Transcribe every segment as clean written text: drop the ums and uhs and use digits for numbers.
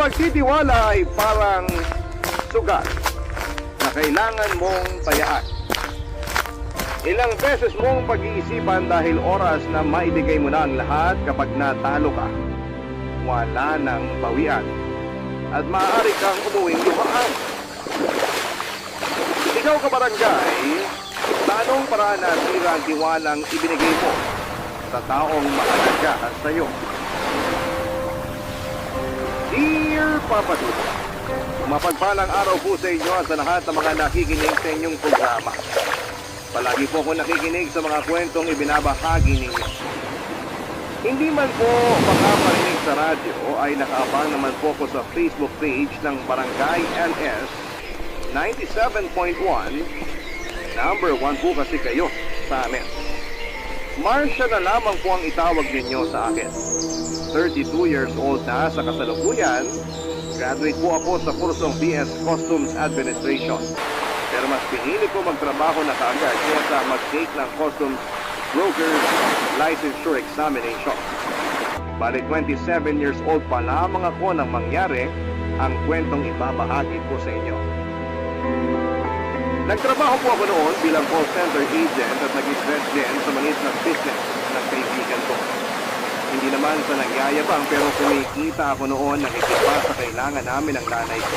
pagtitiwala ay parang sugat na kailangan mong tayaan. Ilang beses mong pag-iisipan dahil oras na maibigay mo na ang lahat kapag natalo ka. Wala nang bawian. At maaari kang umuwing luhaan. Ikaw kabarangay, sa anong paraan nasira ang tiwalang ibinigay mo sa taong mahalaga sa iyo? Dear Papa Dudo, mapagpalang araw po sa inyo at sa lahat ng mga nakikinig sa inyong programa. Palagi po ako nakikinig sa mga kwentong ibinabahagi ninyo. Hindi man po makaparinig sa radyo ay nakaabang naman po ako sa Facebook page ng Barangay LS 97.1. Number 1 po kasi kayo sa amin. Marcia na lamang po ang itawag ninyo sa akin. 32 years old na sa kasalukuyan. Graduate po ako sa kursong BS Customs Administration. Pero mas pinili ko magtrabaho na kaagad kaysa mag-take ng Customs Broker Licensure Examination. Bali 27 years old pa lamang ako nang mangyari ang kwentong ibabahagi ko sa inyo. Nagtrabaho po ako noon bilang call center agent at nag-invest din sa maliit na business ng kaibigan ko. Hindi naman sa nagyayabang pero kumikita ako noon nakikipa sa kailangan namin ng nanay ko.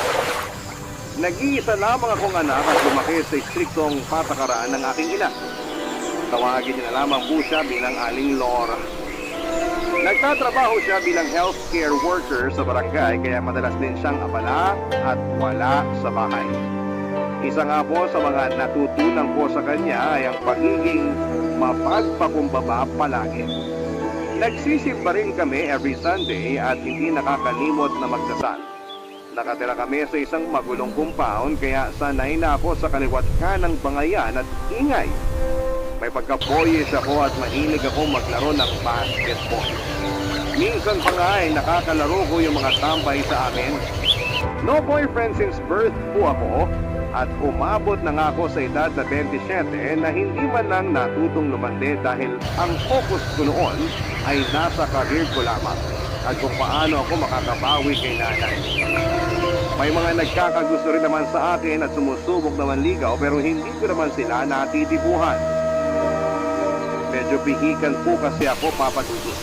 Nag-iisa lamang akong anak at lumaki sa istriktong patakaran ng aking ina. Tawagin niya na lamang po siya bilang Aling Laura. Nagtatrabaho siya bilang healthcare worker sa barangay kaya madalas din siyang abala at wala sa bahay. Isa nga po sa mga natutunan ko sa kanya ay ang pagiging mapagpakumbaba palagi. Nagsisimba rin kami every Sunday at hindi nakakalimot na magdasal. Nakatira kami sa isang magulong compound kaya sanay na ako sa kaliwat kanang bangayan at ingay. May pagka-boyish ako at mahilig ako maglaro ng basketball. Minsan pa nga ay nakakalaro ko yung mga tambay sa amin. No boyfriend since birth po ako. At umabot na nga ako sa edad na 27 na hindi man lang natutong lumande dahil ang focus ko noon ay nasa career ko lamang at kung paano ako makakabawi kay nanay. May mga nagkakagusto rin naman sa akin at sumusubok naman ligaw pero hindi ko naman sila natitipuhan. Medyo pihikan po kasi ako, Papa Dudu.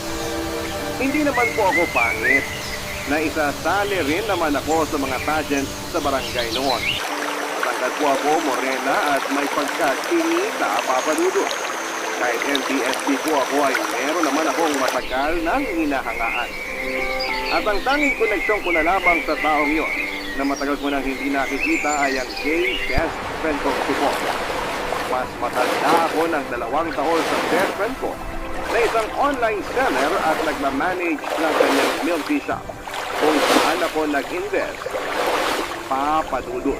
Hindi naman po ako pangit na isasali rin naman ako sa mga pageants sa barangay noon. Tangkat po ako morena at may pagkakinita, Papa Dudu. Kahit MPSB po ako ay meron naman akong matagal ng hinahangaan. At ang tanging koneksyon ko na lamang sa taong yon na matagal ko nang hindi nakikita ay ang gay best friend ko si Paul. Mas matanda ako ng 2 taon sa best friend ko na isang online seller at nagmamanage ng kanyang milk tea shop kung saan ako nag-invest, Papa Dudu.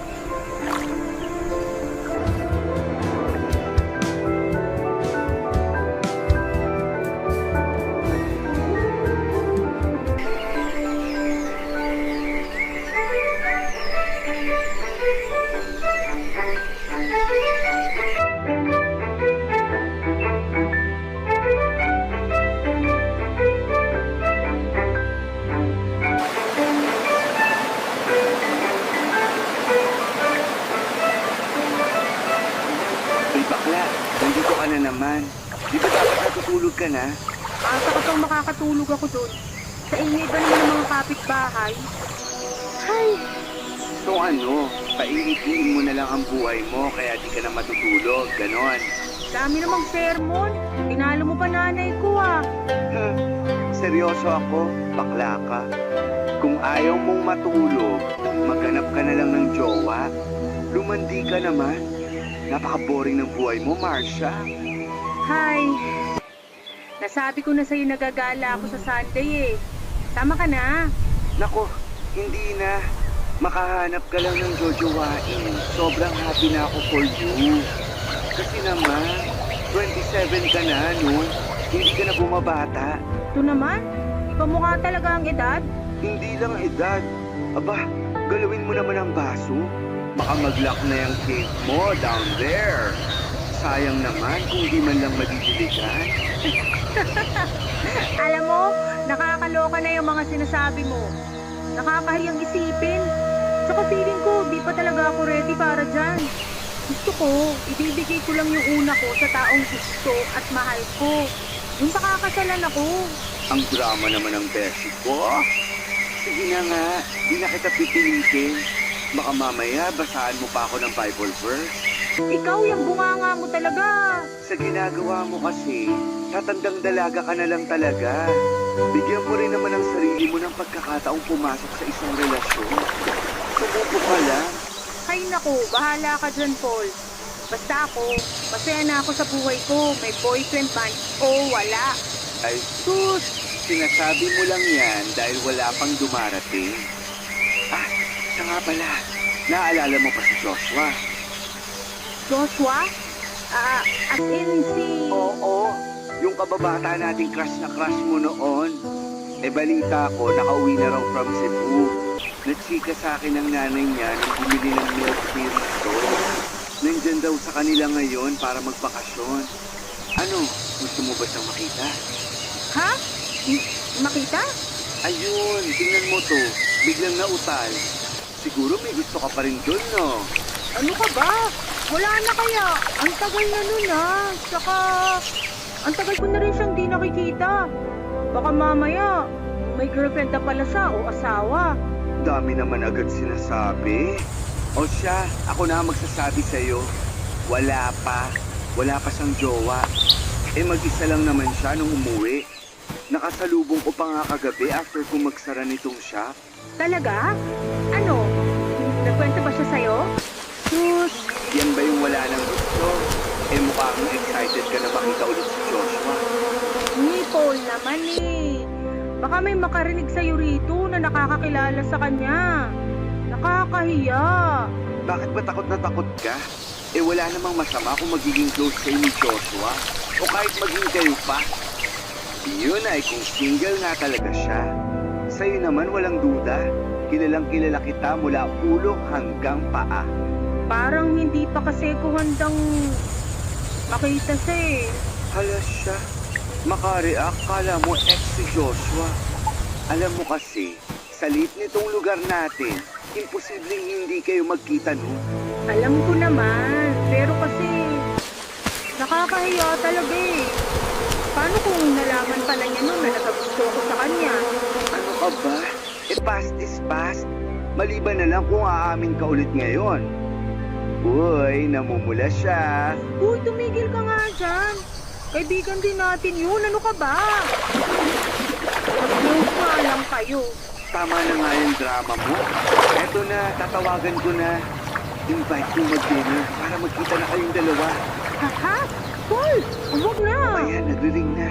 Nandito ka na naman. Di ba dapat natutulog ka na? Asa ka pang makakatulog ako doon? Sa ingay ba naman ng mga kapitbahay? Ay, So ano, pailitiin mo na lang ang buhay mo kaya di ka na matutulog, ganon. dami namang sermon. Tinalo mo pa nanay ko ah. Seryoso ako, bakla ka. Kung ayaw mong matulog, maghanap ka na lang ng jowa. Lumandi ka naman. Napaka-boring ng buhay mo, Marcia. Hi. Nasabi ko na sa'yo nagagala ako sa Sunday eh. Sama ka na. Nako, hindi na. Makahanap ka lang ng jojowain. Sobrang happy na ako for you. Kasi naman, 27 ka na, no? Hindi ka na bumabata. Ito naman, ipamukha talaga ang edad. Hindi lang edad. Aba, galawin mo naman ang baso. Baka mag-lock na yung cake mo down there. Sayang naman kung di man lang madidiligan. Alam mo, nakakaloka na yung mga sinasabi mo. Nakakahiyang isipin. Tsaka feeling ko, di pa talaga ako ready para dyan. Gusto ko, ibibigay ko lang yung una ko sa taong gusto at mahal ko. Yung pakakasalan ako. Ang drama naman ng beshi ko. Sige na nga, di na kita pipilitin. Baka mamaya basahan mo pa ako ng Bible verse. Ikaw yung bunganga mo talaga. Sa ginagawa mo kasi, tatandang dalaga ka na lang talaga. Bigyan mo rin naman ang sarili mo ng pagkakataong pumasok sa isang relasyon. Sumuko ka lang. Ay nako, bahala ka dyan, Paul. Basta ako, masaya na ako sa buhay ko. May boyfriend man o wala. Ay sus, sinasabi mo lang yan dahil wala pang dumarating. Ah, siya nga pala. Naalala mo pa si Joshua? Joshua? As in si... Oo, yung kababata nating crush na crush mo noon. Eh balita ko, nakauwi na raw from Cebu. Nagchika sa akin ng nanay niya nang bumili ng milk tea rito. Nandyan daw sa kanila ngayon para magbakasyon. Ano, gusto mo ba siyang makita? Ha? Makita? Ayun, tingnan mo to. Biglang nautal. Siguro may gusto ka pa rin dun, no? Ano ka ba? Wala na kaya. Ang tagal na nun Saka, ang tagal ko na rin siyang di nakikita. Baka mamaya, may girlfriend na pala siya o asawa. Dami naman agad sinasabi. O siya, ako na ang magsasabi sa'yo. Wala pa. Wala pa siyang jowa. Eh mag-isa lang naman siya nung umuwi. Nakasalubong ko pa nga kagabi after ko magsara nitong shop. Talaga? Ano? Nagkwento ba siya sa'yo? Sus, Yan ba yung wala nang gusto? Eh mukhang excited ka na makita ulit si Joshua. ni Paul naman eh. Baka may makarinig sa'yo rito na nakakakilala sa kanya. Nakakahiya. Bakit ba takot na takot ka? Eh wala namang masama kung magiging close kayo ni Joshua. O kahit maging kayo pa. Yun ay kung single nga talaga siya. Sa'yo naman walang duda. Kilalang kilala kita mula ulo hanggang paa. Parang hindi pa kasi ko handang makita siya eh. Hala siya. Makareact, kala mo ex si Joshua. Alam mo kasi, sa liit nitong lugar natin, imposibleng hindi kayo magkita no? Alam ko naman, pero kasi nakakahiya talaga eh. Paano kung nalaman pala niya nun na nagkagusto ko sa kanya? Ano ka ba? Eh past is past. Maliban na lang kung aamin ka ulit ngayon. Uy, namumula siya. Uy, tumigil ka nga dyan. Kaibigan din natin yun, ano ka ba? Mag-close nga lang kayo. Tama na nga yung drama mo. Eto na, tatawagan ko na. Invite mo mag-dinner para magkita na kayong dalawa. Haha, Paul, huwag na. Ayan, nagriring na.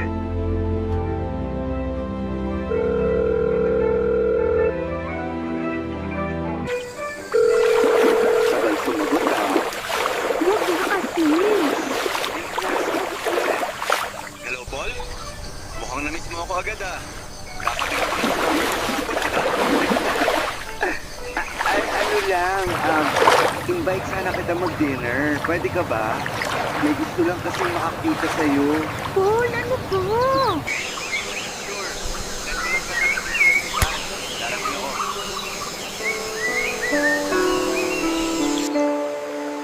Sabay sumagot ka. Huwag na kasi. Hello, Paul? Mukhang na-miss mo ako agad Kakabigyan ko Ano lang, invite sana kita mag-dinner. Pwede ka ba? May gusto lang kasi makakita sa'yo. Paul, ano ba?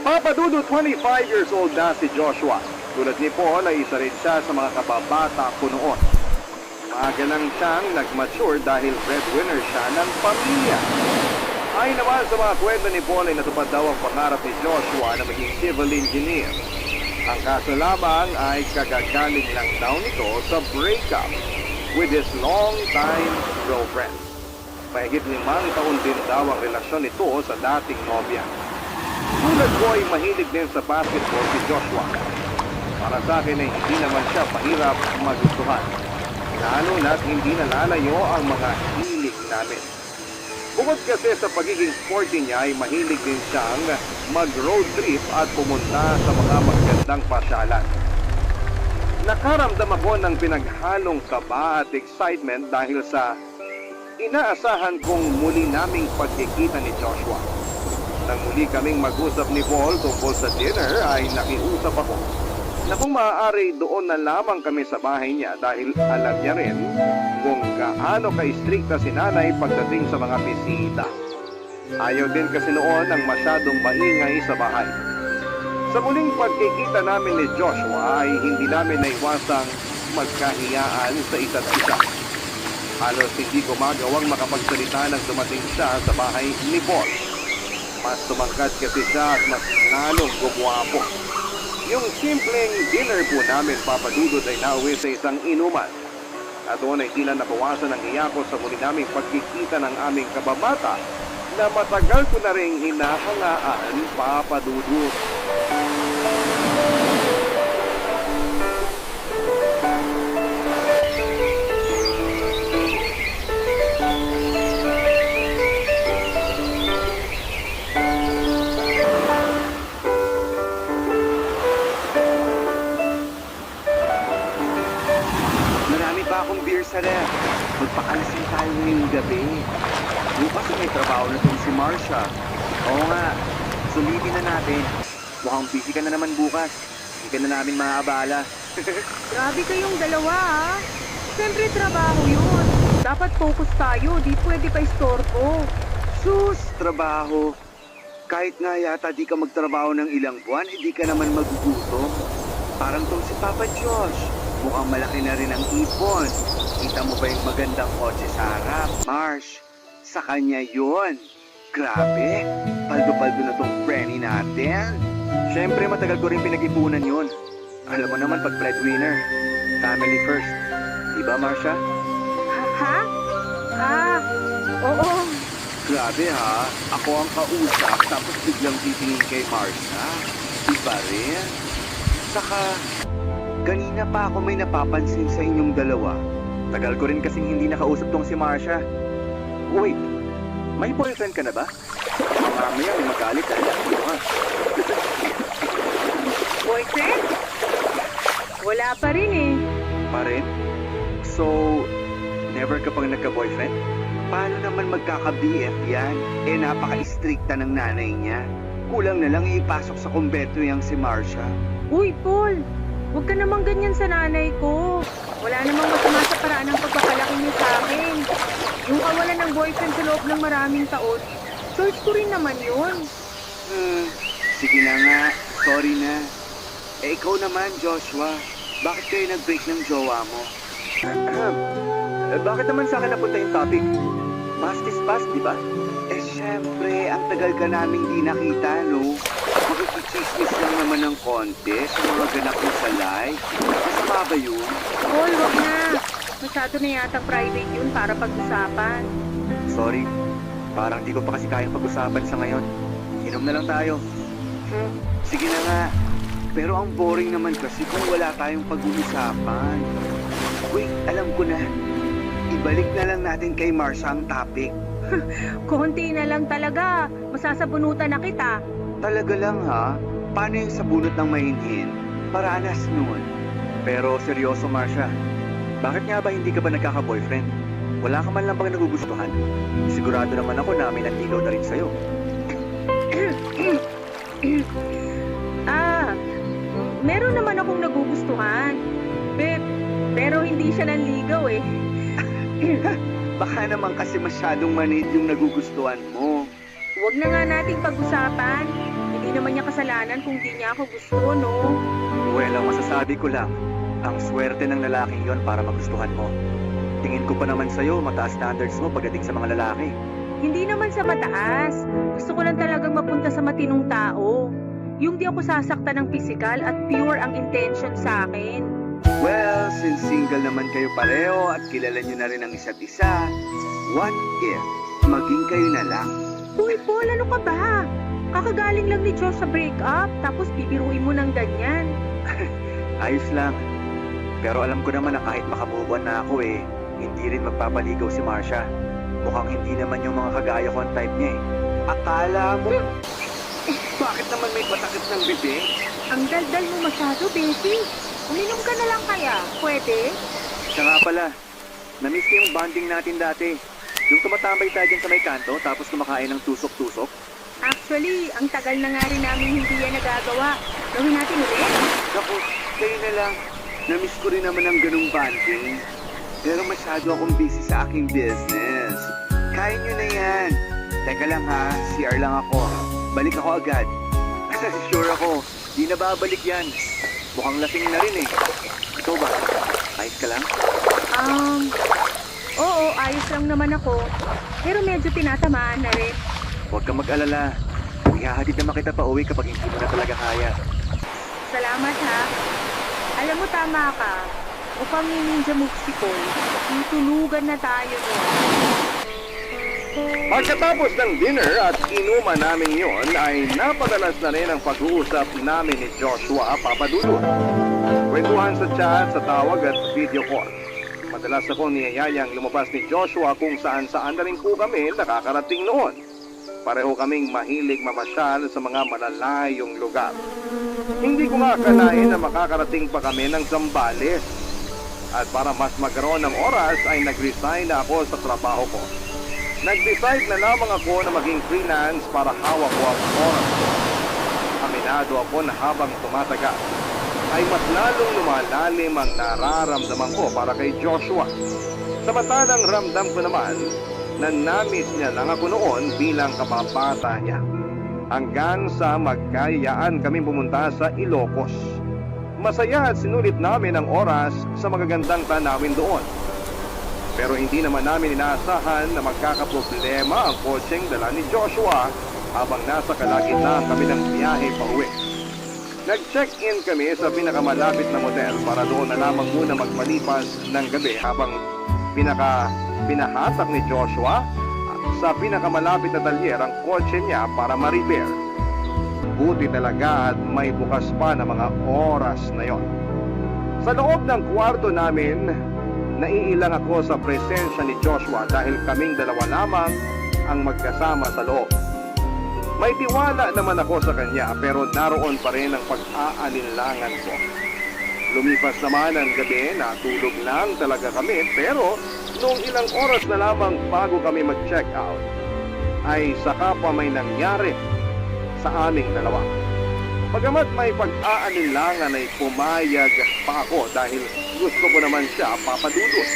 Papa Dudu, 25 years old na si Joshua. Tulad ni Paul ay isa rin siya sa mga kababata ko noon. Maaga nang siyang nag-mature dahil breadwinner siya ng pamilya. Ay naman sa mga kwento ni Paul ay natupad daw ang pangarap ni Joshua na maging civil engineer. Ang kaso lamang ay kagagaling lang daw nito sa breakup with his long-time girlfriend. Mahigit 5 taon din daw ang relasyon nito sa dating nobya. Tulad ko ay mahilig din sa basketball si Joshua. Para sa akin ay hindi naman siya mahirap magustuhan. Lalo na't hindi nalalayo ang mga hilig namin. Bukod kasi sa pagiging sporty niya ay mahilig din siyang mag-road trip at pumunta sa mga magandang pasyalan. Nakaramdam ako ng pinaghalong kaba at excitement dahil sa inaasahan kong muli naming pagkikita ni Joshua. Nang muli kaming mag-usap ni Paul tungkol sa dinner ay nakiusap ako. na kung maaari doon na lamang kami sa bahay niya dahil alam niya rin kung gaano ka-istrikta si nanay pagdating sa mga bisita. Ayaw din kasi noon ang masyadong maingay sa bahay. Sa muling pagkikita namin ni Joshua ay hindi namin naiwasang magkahiyaan sa isa't isa. Halos hindi ko magawang makapagsalita nang dumating siya sa bahay ni Paul. Mas tumangkad kasi siya at mas lalong gumwapo. Yung simpleng dinner po namin, Papa Dudut, ay nauwi sa isang inuman. At doon ay tila nabawasan ang hiya ko sa muli naming pagkikita ng aming kababata na matagal ko na rin hinahangaan, Papa Dudut. Marami pa akong beer sa ref. Magpakalasing tayo ngayong gabi. Bukas may trabaho na tong si Marcia. Oo nga, sulitin na natin. Mukhang busy ka na naman bukas. Hindi ka na namin maaabala. Grabe kayong dalawa ah. Siyempre trabaho yun. Dapat focus tayo, di pwede pa istorbo. Sus, trabaho. Kahit nga yata di ka magtrabaho ng ilang buwan, hindi ka naman magugutom. Parang tong si Papa Josh. Mukhang malaki na rin ang ipon. Kita mo ba yung magandang kotse sa harap? Marsh, sa kanya yun. Grabe, paldo-paldo na tong Frenny natin. Siyempre, matagal ko rin pinag-ipunan yun. Alam mo naman pag breadwinner, family first. Diba, Marcia? Ha? Ah, oo. Grabe ha, ako ang kausap tapos biglang titingin kay Marcia. Iba rin. Saka, kanina pa ako may napapansin sa inyong dalawa. Tagal ko rin kasing hindi nakausap tong si Marcia. Wait, may boyfriend ka na ba? Mamaya may magalit ka na. Boyfriend? Wala pa rin eh. Pa rin? So, never ka pang nagka-boyfriend? Paano naman magkaka-BF yan? Eh, napaka-istrikta ng nanay niya. Kulang na lang ipasok sa kumbento yung si Marcia. Uy, Paul. Huwag ka namang ganyan sa nanay ko. Wala namang masama sa paraan ng pagpapalaki niya sa akin. Yung kawalan ng boyfriend sa loob ng maraming taon, choice ko rin naman yun. Sige na nga. Sorry na. Eh, ikaw naman, Joshua. Bakit kayo nag-break ng jowa mo? Bakit naman sa akin napunta yung topic? Past is past, di ba? Eh, syempre, ang tagal ka naming di nakita, no? Makikichismis lang naman ng konti sa mga ganap mo sa live. Masama ba yun? Paul, wag na. Masyado na yata private yun para pag-usapan. Sorry. Parang di ko pa kasi kayang pag-usapan sa ngayon. Inom na lang tayo. Sige na nga. Pero ang boring naman kasi kung wala tayong pag-uusapan. Wait, alam ko na. Ibalik na lang natin kay Marcia ang topic. Konti na lang talaga. Masasabunutan na kita. Talaga lang ha? Paano yung sabunot ng mahinhin? Paranas nun. Pero seryoso, Marcia. Bakit nga ba hindi ka ba nagkaka-boyfriend? Wala ka man lang bang nagugustuhan? Sigurado naman ako na may nanligaw na rin sa'yo. Meron naman akong nagugustuhan. Pero hindi siya nanligaw eh. Baka naman kasi masyadong manid yung nagugustuhan mo. Huwag na nga nating pag-usapan. Hindi naman niya kasalanan kung di niya ako gusto, no? Well, ang masasabi ko lang, ang swerte ng lalaking yon para magustuhan mo. Tingin ko pa naman sa'yo, mataas standards mo pagdating sa mga lalaki. Hindi naman sa mataas. Gusto ko lang talagang mapunta sa matinong tao. Yung di ako sasaktan ng physical at pure ang intention sa akin. Well, since single naman kayo pareho at kilala nyo na rin ang isa't isa, what if maging kayo na lang? Uy, Paul, ano ka ba? Kakagaling lang ni Josh sa breakup, tapos bibiruin mo ng ganyan. Ayos lang. Pero alam ko naman na kahit makamubuan na ako hindi rin magpapaligaw si Marcia. Mukhang hindi naman yung mga kagaya ko ang type niya eh. Akala mo? Bakit naman may patakit ng bibig? Ang daldal mo masyado, Bessie. Uminom ka na lang kaya? Pwede? Siya nga pala, na-miss ko yung bonding natin dati. Yung tumatambay tayo dyan sa may kanto tapos kumakain ng tusok-tusok. Actually, ang tagal na nga rin namin hindi yan nagagawa. Gawin natin ulit? Naku, Kayo na lang. Namiss ko rin naman ang ganung bonding. Pero masyado akong busy sa aking business. Kaya nyo na yan. Teka lang ha, CR lang ako. Balik ako agad. Sure ako, di na babalik yan. Mukhang lasing na rin eh. Ikaw ba? Ayos ka lang? Oo, ayos lang naman ako. Pero medyo tinatamaan na rin. Huwag kang mag-alala. Ihahatid naman kita pa uwi kapag hindi mo na talaga kaya. Salamat ha. Alam mo, tama ka. Upang ninja move si Paul, tutulugan na tayo doon. Pagkatapos ng dinner at inuman namin yon ay napadalas na rin ang pag-uusap namin ni Joshua Papadudut. Kwentuhan sa chat, sa tawag at video call. Madalas akong niyayayang lumabas ni Joshua kung saan-saan na rin po kami nakakarating noon. Pareho kaming mahilig mamasyal sa mga malalayong lugar. Hindi ko nga akalain na makakarating pa kami ng Zambales. At para mas magkaroon ng oras ay nag-resign na ako sa trabaho ko. Nag-decide na lamang ako na maging freelance para hawak ko ang oras ko. Aminado ako na habang tumatagal ay mas lalong lumalalim ang nararamdaman ko para kay Joshua. Samantalang ramdam ko naman na namiss niya lang ako noon bilang kababata niya. Hanggang sa magkayaan kami pumunta sa Ilocos. Masaya at sinulit namin ang oras sa magagandang tanawin doon. Pero hindi naman namin inaasahan na magkakaproblema ang kotseng dala ni Joshua habang nasa kalagitnaan kami ng biyahe pa uwi. Nag-check-in kami sa pinakamalapit na motel para doon na lamang muna magpalipas ng gabi habang pinahatak ni Joshua sa pinakamalapit na talyer ang kotse niya para ma-repair. Buti talaga at may bukas pa na mga oras na yon. Sa loob ng kwarto namin, naiilang ako sa presensya ni Joshua dahil kaming dalawa lamang ang magkasama sa loob. May tiwala naman ako sa kanya pero naroon pa rin ang pag-aalinlangan ko. Lumipas naman ang gabi, natulog lang talaga kami pero noong ilang oras na lamang bago kami mag-check out, ay saka pa may nangyari sa aming dalawa. Bagamat may pag-aalinlangan ay pumayag pa ako dahil gusto ko naman siya papadudot.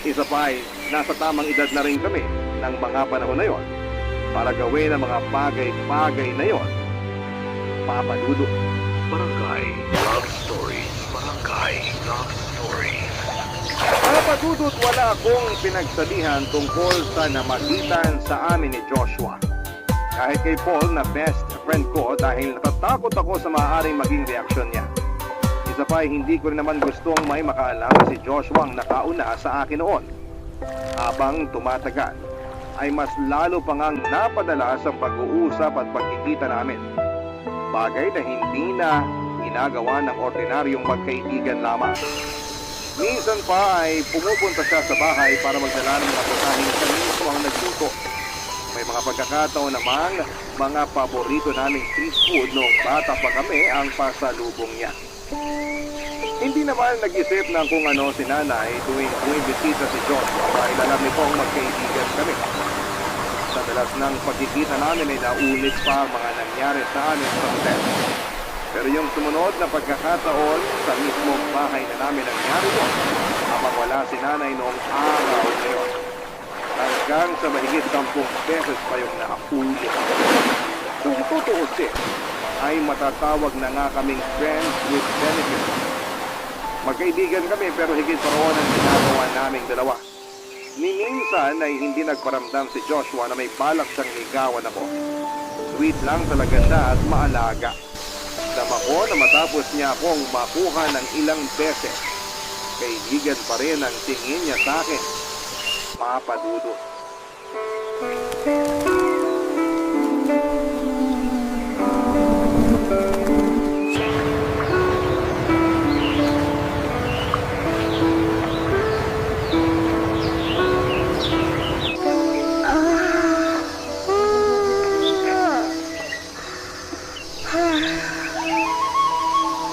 Isa pa ay nasa tamang edad na rin kami ng mga panahon na yon para gawin ang mga bagay-bagay na yon. Papadudot. Barangay Love Stories. Barangay Love Stories. Papadudot, wala akong pinagsabihan tungkol sa namagitan sa amin ni Joshua. Kahit kay Paul na best friend ko dahil natatakot ako sa maaaring maging reaksyon niya. Isa pa ay hindi ko rin naman gustong may makaalam si Joshua ang nakauna sa akin noon. Habang tumatagal, ay mas lalo pang ang napadalas ang pag-uusap at pagkikita namin. Bagay na hindi na ginagawa ng ordinaryong magkaibigan lamang. Minsan pa ay pumupunta siya sa bahay para magdala ng mga pagkain siya mismo ang nagluto. May mga pagkakataon namang mga paborito naming street food noong bata pa kami ang pasalubong niya. Hindi naman nag-isip ng kung ano si nanay tuwing bumibisita si Joshua dahil alam nitong magkaibigan kami. Sa dalas ng pagkikita namin ay naulit pa ang mga nangyari sa amin sa hotel. Pero yung sumunod na pagkakataon sa mismong bahay na namin nangyari yun habang wala si nanay noong araw na yun. Hanggang sa mahigit 10 beses pa yung nakaulit. Kung tutuusin, ay matatawag na nga kaming friends with benefits. Magkaibigan kami pero higit pa roon ang ginagawa naming dalawa. Ni minsan ay hindi nagparamdam si Joshua na may balak siyang ligawan ako. Sweet lang talaga siya at maalaga. Dama ko na matapos niya akong makuha ng ilang beses. Kaibigan pa rin ang tingin niya sa akin. Papadudot.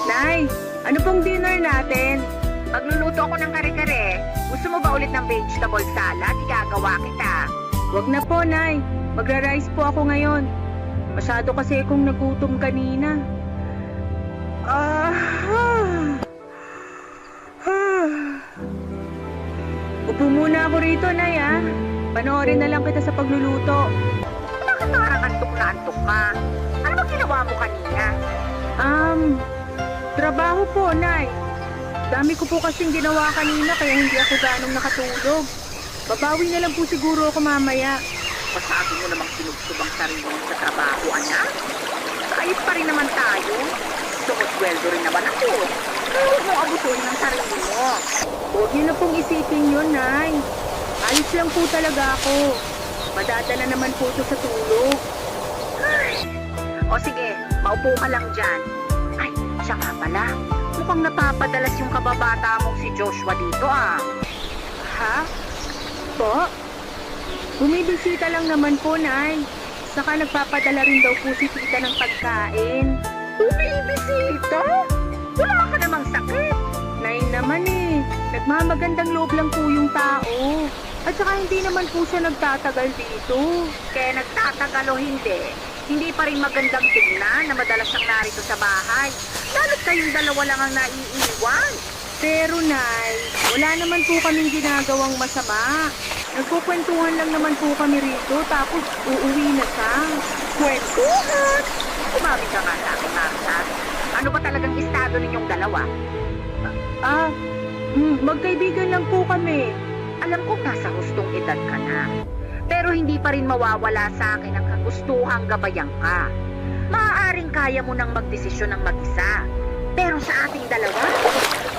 Nay, ano pong dinner natin? Magluluto ako ng kare-kare. Gusto mo ba ulit ng vegetable salad? Igagawa kita. Wag na po, Nay. Magra-rice po ako ngayon. Masyado kasi akong nagutom kanina. Upo muna ako rito, Nay, ah. Panoorin na lang kita sa pagluluto. Bakit parang antok na antok ka? Ano ba ginawa mo kanina? Trabaho po, Nay. Dami ko po kasing ginawa kanina kaya hindi ako ganong nakatulog. Babawi na lang po siguro ako mamaya. Masabi mo namang sinubsob ang sarili mo sa trabaho, anak. Ayos pa rin naman tayo. Sumusweldo rin naman ako. Kaya huwag mong abusuhin ng sarili mo. Huwag niyo na pong isipin yun, Nay. Ayos lang po talaga ako. Madadala naman po ito sa tulog. O sige, maupo ka lang dyan. Ay, siya nga pala. Mukhang napapadalas yung kababata mong si Joshua dito, ah. Ha? Po? Bumibisita lang naman po, Nay. Saka nagpapadala rin daw po si tita ng pagkain. Bumibisita? Wala ka namang sakit. Nay naman eh. Nagmamagandang loob lang po yung tao. At saka hindi naman po siya nagtatagal dito. Kaya nagtatagal o hindi pa rin magandang tingnan na madalas siyang narito sa bahay. Lalo't kayong dalawa lang ang naiiwan. Pero Nay, wala naman po kaming ginagawang masama. Nagkukwentuhan lang naman po kami rito tapos uuwi na siya. Kwentuhan! Umamin ka nga sa akin, Martha. Ano ba talagang estado ninyong dalawa? Magkaibigan lang po kami. Alam kong nasa hustong edad ka na. Pero hindi pa rin mawawala sa akin ang kagustuhang gabayan ka. Maaaring kaya mo nang magdesisyon ng mag-isa. Pero sa ating dalawa,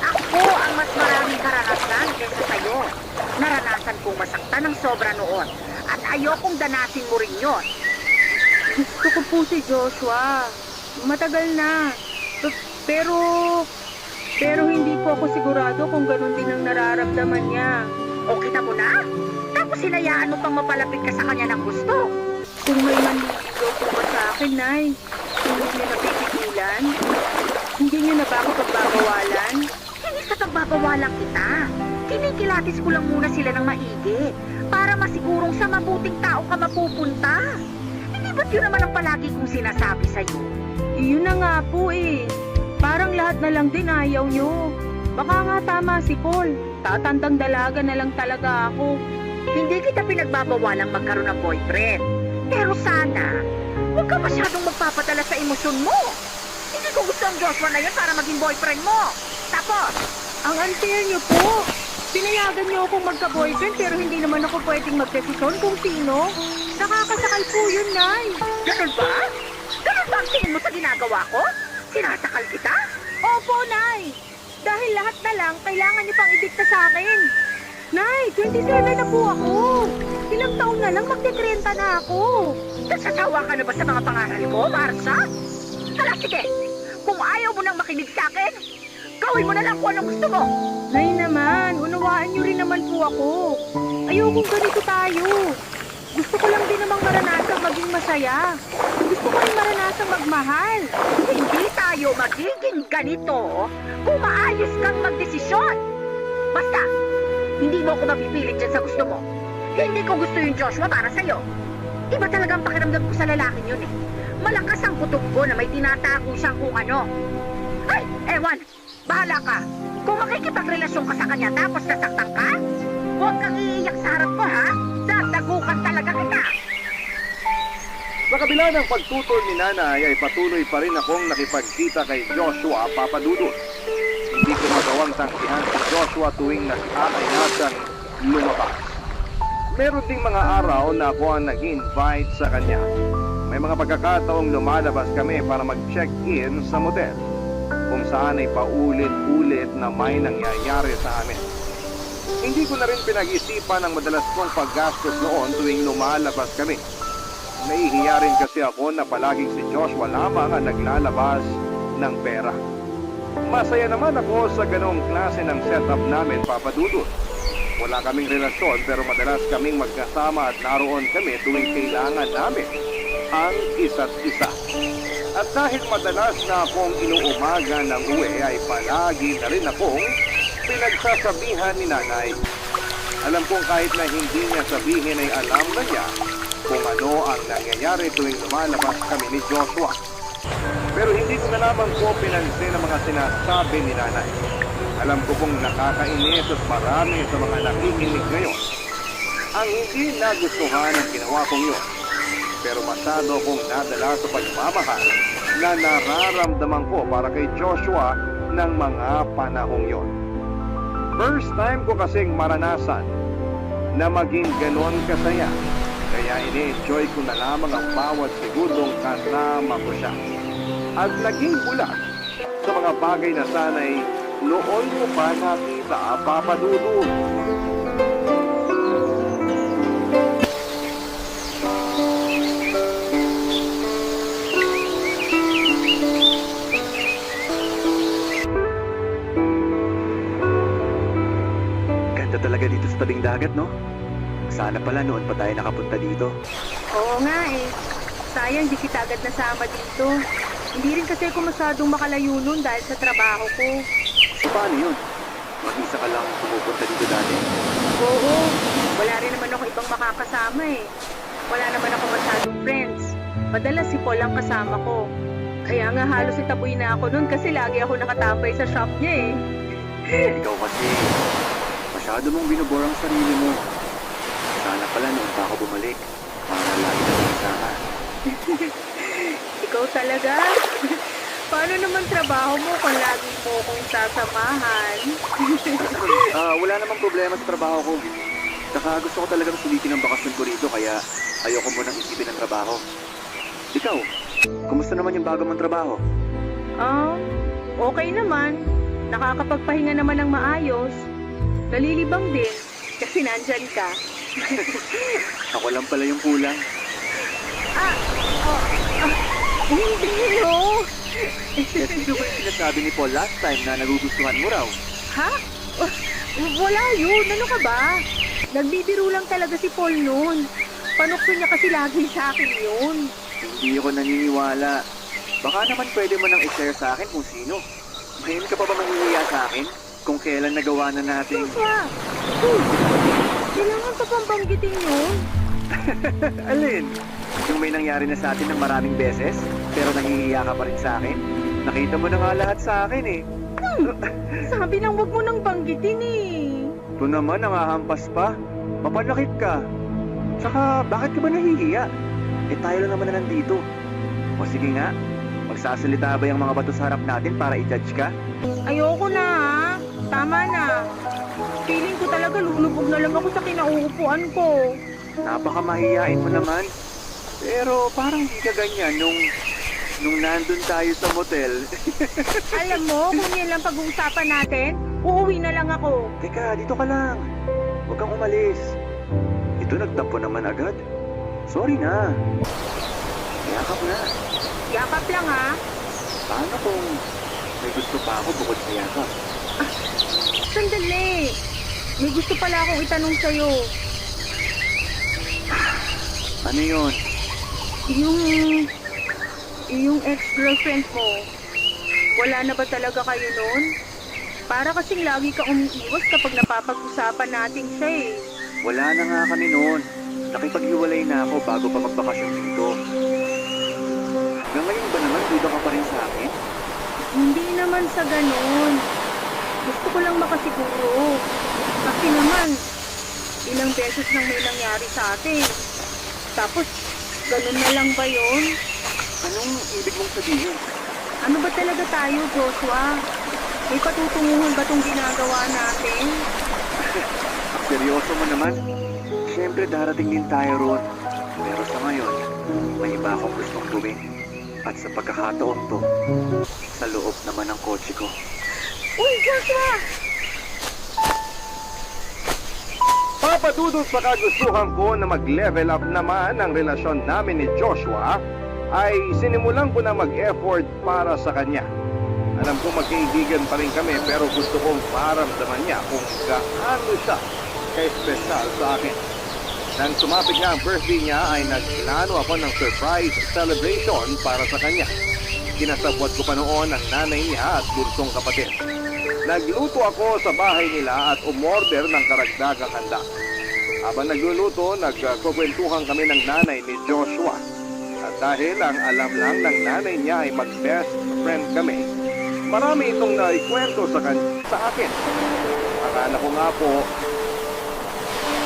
ako ang mas maraming karanasan kaysa sa'yo. Naranasan kong masaktan ng sobra noon. At ayokong danasin mo rin yon. Gusto ko po si Joshua. Matagal na. Pero hindi po ako sigurado kung ganun din ang nararamdaman niya. O kita mo na? Tapos hinayaan mo pang mapalapit ka sa kanya ng gusto. Kung may manliligaw po ba sa akin, Nay? Hindi niyo napipigilan? Hindi niyo na ba ako pagbabawalan? Hindi sa pagbabawalan kita. Kinikilatis ko lang muna sila ng maigi para masigurong sa mabuting tao ka mapupunta. Hindi ba't yun naman ang palagi kong sinasabi sa'yo? Yun na nga po eh. Parang lahat na lang din ayaw niyo. Baka nga tama si Paul. Tatandang dalaga na lang talaga ako. Hindi kita pinagbabawalang magkaroon ng boyfriend. Pero sana, huwag ka masyadong magpapadala sa emosyon mo. Hindi ko gusto ang Joshua na yun para maging boyfriend mo. Tapos, Ang unfair niyo po. Pinayagan niyo akong magka-boyfriend pero hindi naman ako pwedeng magdesisyon kung sino. Nakakasakal po yun, Nay. ganun ba? Ganun ba ang tingin mo sa ginagawa ko? Sinasakal kita? Opo, Nay. Dahil lahat na lang, kailangan niyo pang idikta sa akin. Nay, 27 na po ako. Ilang taon na lang, magte-30 na ako. Nagsasawa ka na ba sa mga pangaral mo, Marsa? Hala, sige. Kung ayaw mo nang makinig sa akin, gawin mo na lang kung anong gusto mo. Nay naman, unawaan niyo rin naman po ako. Ayokong ganito tayo. Gusto ko lang din namang maranasang maging masaya. Gusto ko rin maranasang magmahal. Hindi tayo magiging ganito kung maayos kang magdesisyon. Basta, hindi mo ako mapipilit dyan sa gusto mo. Hindi ko gusto yung Joshua para sa'yo. Iba talagang pakiramdam ko sa lalaking yun eh. Malakas ang kutob ko na may tinatago siyang kung ano. Ay, ewan, bahala ka. Kung makikipagrelasyon ka sa kanya tapos nasaktan ka, huwag kang iiyak sa harap ko ha. Dadagukan talaga kita. Sa kabila ng pagtutol ni nanay ay patuloy pa rin akong nakipagkita kay Joshua Papadudut. Hindi ko magawang tangkihan si Joshua tuwing nag-aayatang lumabas. Meron ding mga araw na ako ang nag-invite sa kanya. May mga pagkakataong lumalabas kami para mag-check-in sa motel, kung saan ay paulit-ulit na may nangyayari sa amin. Hindi ko na rin pinag-isipan ang madalas kong paggastos noon tuwing lumalabas kami. Nahihiya rin kasi ako na palaging si Joshua lamang ang naglalabas ng pera. Masaya naman ako sa ganong klase ng setup namin, Papadudut. Wala kaming relasyon pero madalas kaming magkasama at naroon kami tuwing kailangan namin ang isa't isa. At dahil madalas na akong inuumaga ng uwi ay palagi na rin akong pinagsasabihan ni nanay. Alam kong kahit na hindi niya sabihin ay alam na niya kung ano ang nangyayari tuwing lumalabas kami ni Joshua. Pero hindi ko na lamang po pinansin ang mga sinasabi ni nanay. Alam ko pong nakakainis at marami sa mga nakikinig ngayon ang hindi nagustuhan ang ginawa kong yun. Pero masyado akong nadala sa pagmamahal na nararamdaman ko para kay Joshua ng mga panahong yon. First time ko kasing maranasan na maging ganon kasaya. Kaya ini-enjoy ko na lamang ang bawat segundong kasama ko siya. At naging bulag sa mga bagay na sana'y noon mo pa nakita, Papa Dudut. Ganda talaga dito sa tabing dagat, no? Sana pala noon pa tayo nakapunta dito. Oo nga eh. Sayang di kita agad nasama dito. Hindi rin kasi ako masyadong makalayo nun dahil sa trabaho ko. So, paano yun? Mag-isa ka lang pumupunta dito dati. Oo, wala rin naman ako ibang makakasama eh. Wala naman ako masyadong friends. Madalas si Paul ang kasama ko. Kaya nga halos itaboy na ako nun kasi lagi ako nakatambay sa shop niya eh. Ikaw kasi, masyado mong binubor ang sarili mo. Sana pala noon pa ako bumalik para lagi na magsama. Ikaw talaga? Paano naman trabaho mo kung lagi mo akong sasamahan? Wala namang problema sa trabaho ko. Saka gusto ko talagang sulitin ang bakasyon ko rito kaya ayoko munang isipin ang trabaho. Ikaw, kumusta naman yung bago mong trabaho? Okay naman. Nakakapagpahinga naman ng maayos. Nalilibang din kasi nandyan ka. Ako lang pala yung kulang. Hindi no. Kasi ito ba yung sinasabi ni Paul last time na nagugustuhan mo raw? Ha? Wala yun. Ano ka ba? Nagbibiro lang talaga si Paul noon. Panukso niya kasi lagi sa akin yun. Hindi ako naniniwala. Baka naman pwede mo nang i-share sa akin kung sino. Ngayon ka pa ba mangingiya sa akin? Kung kailan nagawa na natin? Joshua! Kailangan pa pang banggitin yun? Alin? Yung may nangyari na sa atin ng maraming beses, pero nangihiya ka pa rin sa akin? Nakita mo na nga lahat sa akin eh. Sabi lang wag mo nang banggitin eh. Ito naman, nangahampas pa. Mapanakit ka. Tsaka, bakit ka ba nahihiya? Eh tayo lang naman na nandito. O sige nga, magsasalita ba yung mga bato sa harap natin para i-judge ka? Ayoko na ha. Tama na. Feeling ko talaga lulubog na lang ako sa kinauupuan ko. Napakamahiyain mo naman. Pero parang di ka ganyan nung nandun tayo sa motel. Alam mo, kung yan lang pag-uusapan natin, uuwi na lang ako. Teka, dito ka lang. Huwag kang umalis. Ito nagtampo naman agad. Sorry na. Yakap na. Yakap lang ha. Paano kung may gusto pa ako bukod sa yakap? Sandali. May gusto pala akong itanong sa'yo. Ano yun? Yung ex-girlfriend mo, wala na ba talaga kayo noon? Para kasing lagi ka umiiwas kapag napapag-usapan natin siya eh. Wala na nga kami noon. Nakipaghiwalay na ako bago pa magbakasyon dito. Hanggang ngayon ba naman duda ka pa rin sa akin? Hindi naman sa ganun. Gusto ko lang makasiguro. Kasi naman, ilang beses nang may nangyari sa atin. Tapos, ganun na lang ba yun? Anong ibig mong sabihin? Ano ba talaga tayo, Joshua? May patutunguhan ba tong ginagawa natin? Seryoso mo naman? Siyempre darating din tayo roon. Pero sa ngayon, may iba akong gustong gawin. At sa pagkakataon to, sa loob naman ng kotse ko. Uy, Joshua! Papadudot sa kagustuhan ko na mag-level up naman ang relasyon namin ni Joshua, ay sinimulan ko na mag-effort para sa kanya. Alam ko magkaibigan pa rin kami pero gusto kong maramdaman niya kung gaano siya ka-espesyal sa akin. Nang sumapit nga ang birthday niya ay nagplano ako ng surprise celebration para sa kanya. Kinasabwat ko pa noon ang nanay niya at bunsong kapatid. Nagluto ako sa bahay nila at umorder ng karagdagang handa. Habang nagluluto, nagkukwentuhan kami ng nanay ni Joshua. At dahil ang alam lang ng nanay niya ay mag-best friend kami, Marami itong naikwento sa akin. Akala ko nga po,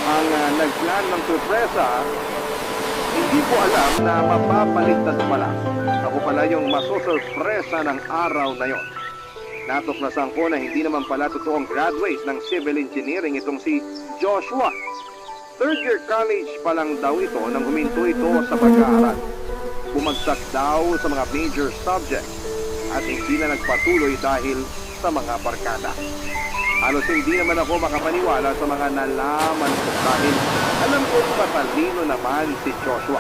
ang nagplan ng sorpresa, hindi ko alam na mapapaligtas pala. Ako pala yung masusurpresa ng araw na yon. Natuklasan ko na hindi naman pala totoong graduate ng civil engineering itong si Joshua. Third year college pa lang daw ito nang huminto ito sa pag-aaral. Bumagsak daw sa mga major subjects at hindi na nagpatuloy dahil sa mga barkada. Halos hindi naman ako makapaniwala sa mga nalaman ko dahil alam ko matalino naman si Joshua.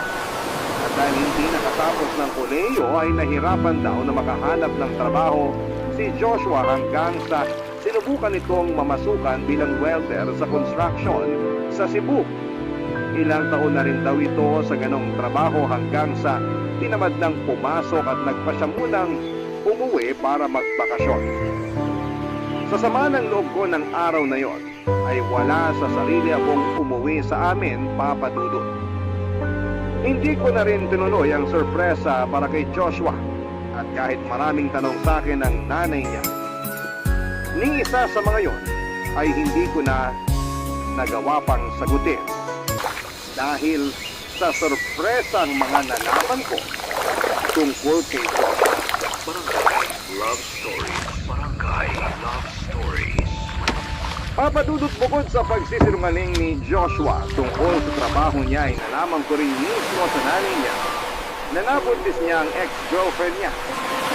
At dahil hindi nakatapos ng koleyo ay nahirapan daw na makahanap ng trabaho si Joshua hanggang sa sinubukan itong mamasukan bilang welder sa construction sa Cebu. Ilang taon na rin daw ito sa ganong trabaho hanggang sa tinamad ng pumasok at nagpasya munang umuwi para magbakasyon. Sa sama ng loob ko ng araw na yon, ay wala sa sarili akong umuwi sa amin, Papa Dudut. Hindi ko na rin tinuloy ang sorpresa para kay Joshua at kahit maraming tanong sa akin ng nanay niya, ni isa sa mga yon ay hindi ko na nagawa pang sagutin dahil sa sorpresang mga nalaman ko tungkol kay Joshua. Barangay Love Stories. Barangay Love Stories. Papadudot bukod sa pagsisinungaling ni Joshua tungkol sa trabaho niya ay nalaman ko rin mismo sa nanay niya na nabuntis niya ang ex-girlfriend niya.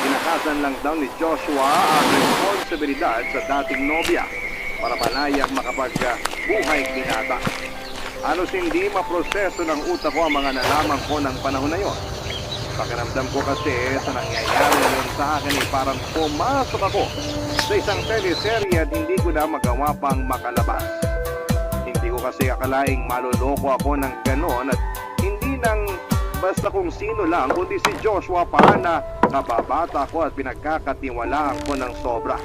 Pinakasan lang daw ni Joshua ang responsibilidad sa dating nobya para malayang makapag-buhay binata. Halos hindi maproseso ng utak ko ang mga nalaman ko ng panahon na yon. Pakiramdam ko kasi sa nangyayari ngayon sa akin ay parang pumasok ako sa isang teleserye at hindi ko na magawa pang makalabas. Hindi ko kasi akalaing maloloko ako ng ganon at hindi nang basta kung sino lang kundi si Joshua pa na kababata ko at pinagkakatiwalaan ko ng sobra.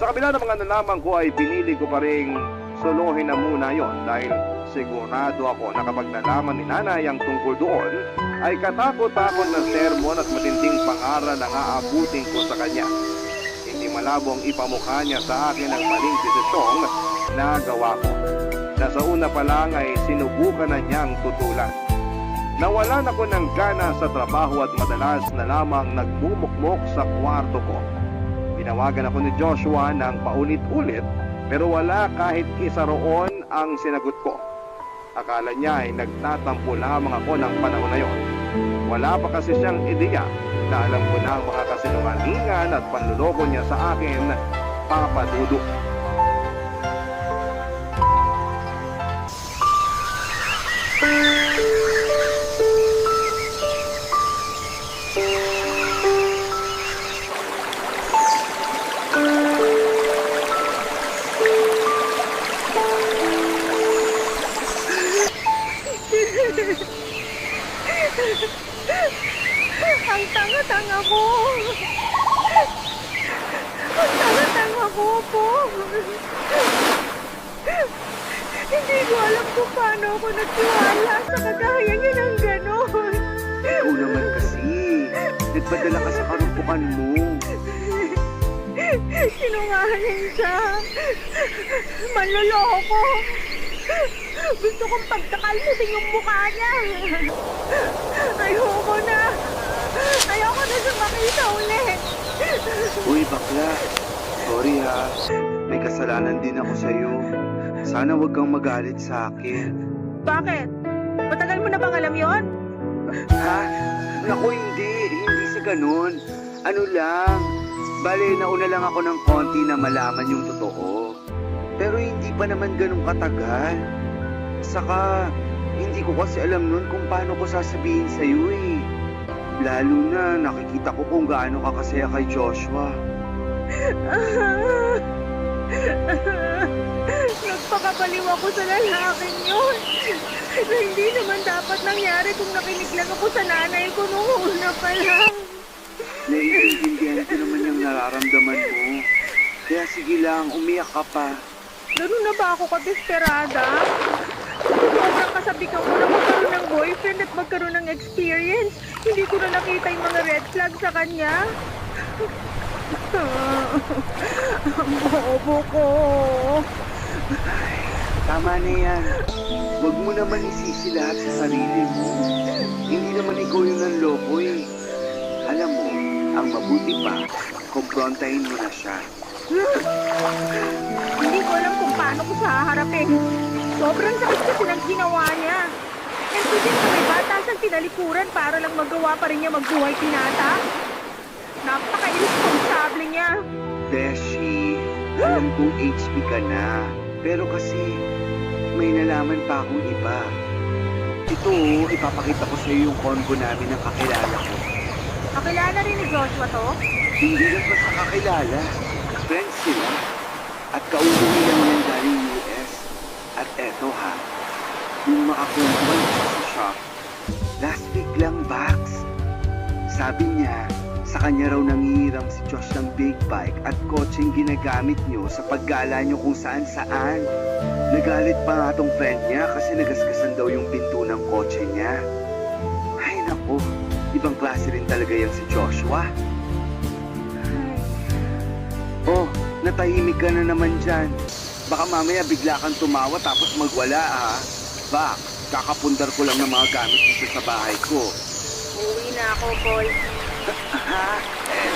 Sa kabila ng mga nalaman ko ay pinili ko pa rin solohin na muna yon dahil sigurado ako na kapag nalaman ni nanay ang tungkol doon ay katakot-takot na sermon at matinding pangaral ang aabutin ko sa kanya. Hindi malabong ipamukha niya sa akin ang maling desisyong nagawa ko. Nasa una pa lang ay sinubukan na niyang tutulan. Nawalan ako ng gana sa trabaho at madalas na lamang nagmumukmok sa kwarto ko. Pinawagan ako ni Joshua ng paulit-ulit pero wala kahit isa roon ang sinagot ko. Akala niya ay nagtatampo lamang ako ng panahon na yon. Wala pa kasi siyang ideya na alam ko na ang mga kasinungalingan at panluloko niya sa akin, Papa Dudut. Ang tanga-tanga ko. Ang tanga-tanga ko po. Hindi ko alam kung paano ako nagtiwala sa kagaya niya ng ganon. Ikaw naman kasi. Nagpadala ka sa karumpukan mo. Sinungaling siya. Manloloko. Gusto kong pagkakalmutin yung mukha niya. Ayoko na. Ayoko na siya makita ulit. Uy, bakla. Sorry ha. May kasalanan din ako sa'yo. Sana wag kang magalit sa akin. Bakit? Matagal mo na bang alam yon? Ha? Naku, hindi. Hindi sa ganun. Ano lang. Bale, nauna lang ako ng konti na malaman yung totoo. Pero hindi pa naman ganun katagal. Saka, hindi ko kasi alam nun kung paano ko sasabihin sa'yo eh. Lalo na nakikita ko kung gaano ka kasaya kay Joshua. Nagpakabaliw ako sa lalaking yun. Na hindi naman dapat nangyari kung nakinig lang ako sa nanay ko noong una pa lang. Naiintindihan ko naman yung nararamdaman mo. Kaya sige lang, umiyak ka pa. Ganun na ba ako kadesperada? Sobrang kasabikan ko na magkaroon ng boyfriend at magkaroon ng experience. Hindi ko na nakita yung mga red flag sa kanya. Ang bobo ko. Tama na yan. Huwag mo naman isisi lahat sa sarili mo. Hindi naman ikaw yung nanloko eh. Alam mo, ang mabuti pa, kumprontahin mo na siya. Hindi ko alam kung paano ko siya haharapin. Sobrang sakit kasi ng ginawa niya. And so din na may bata siyang tinalikuran para lang magawa pa rin niya magbuhay pinata. Napaka-irresponsable niya. Beshi, alam kong HP ka na. Pero kasi, may nalaman pa akong iba. Ito, ipapakita ko sa iyo yung convo namin ng kakilala ko. Kakilala rin ni Joshua to? Hindi lang basta kakilala. Friends sila. At kauuwi lang yan galing US. At eto ha, yung makakumpal sa shop, last week lang, Bax. Sabi niya, sa kanya raw nangihiram si Josh ng big bike at kotseng ginagamit niyo sa paggala niyo kung saan-saan. Nagalit pa nga tong friend niya kasi nagasgasan daw yung pinto ng kotse niya. Ay nako, ibang klase rin talaga yan si Joshua. Oh, natahimik ka na naman dyan. Baka mamaya bigla kang tumawa tapos magwala ah. Bak, kakapundar ko lang ng mga gamit dito sa bahay ko. Uwi na ako, boy. Ha?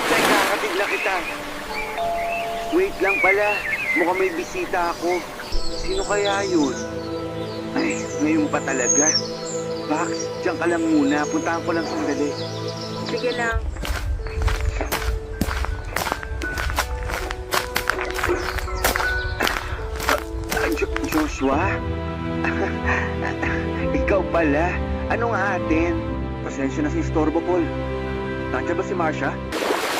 Teka, katigla kita. Wait lang pala, mukhang may bisita ako. Sino kaya yun? Ay, ngayon pa talaga. Bax, diyan ka lang muna. Puntahan ko lang sandali. Sige lang. Joshua? Ikaw pala? Ano nga atin? Pasensya na si Storbo, Paul. Nandiyan ba si Marcia?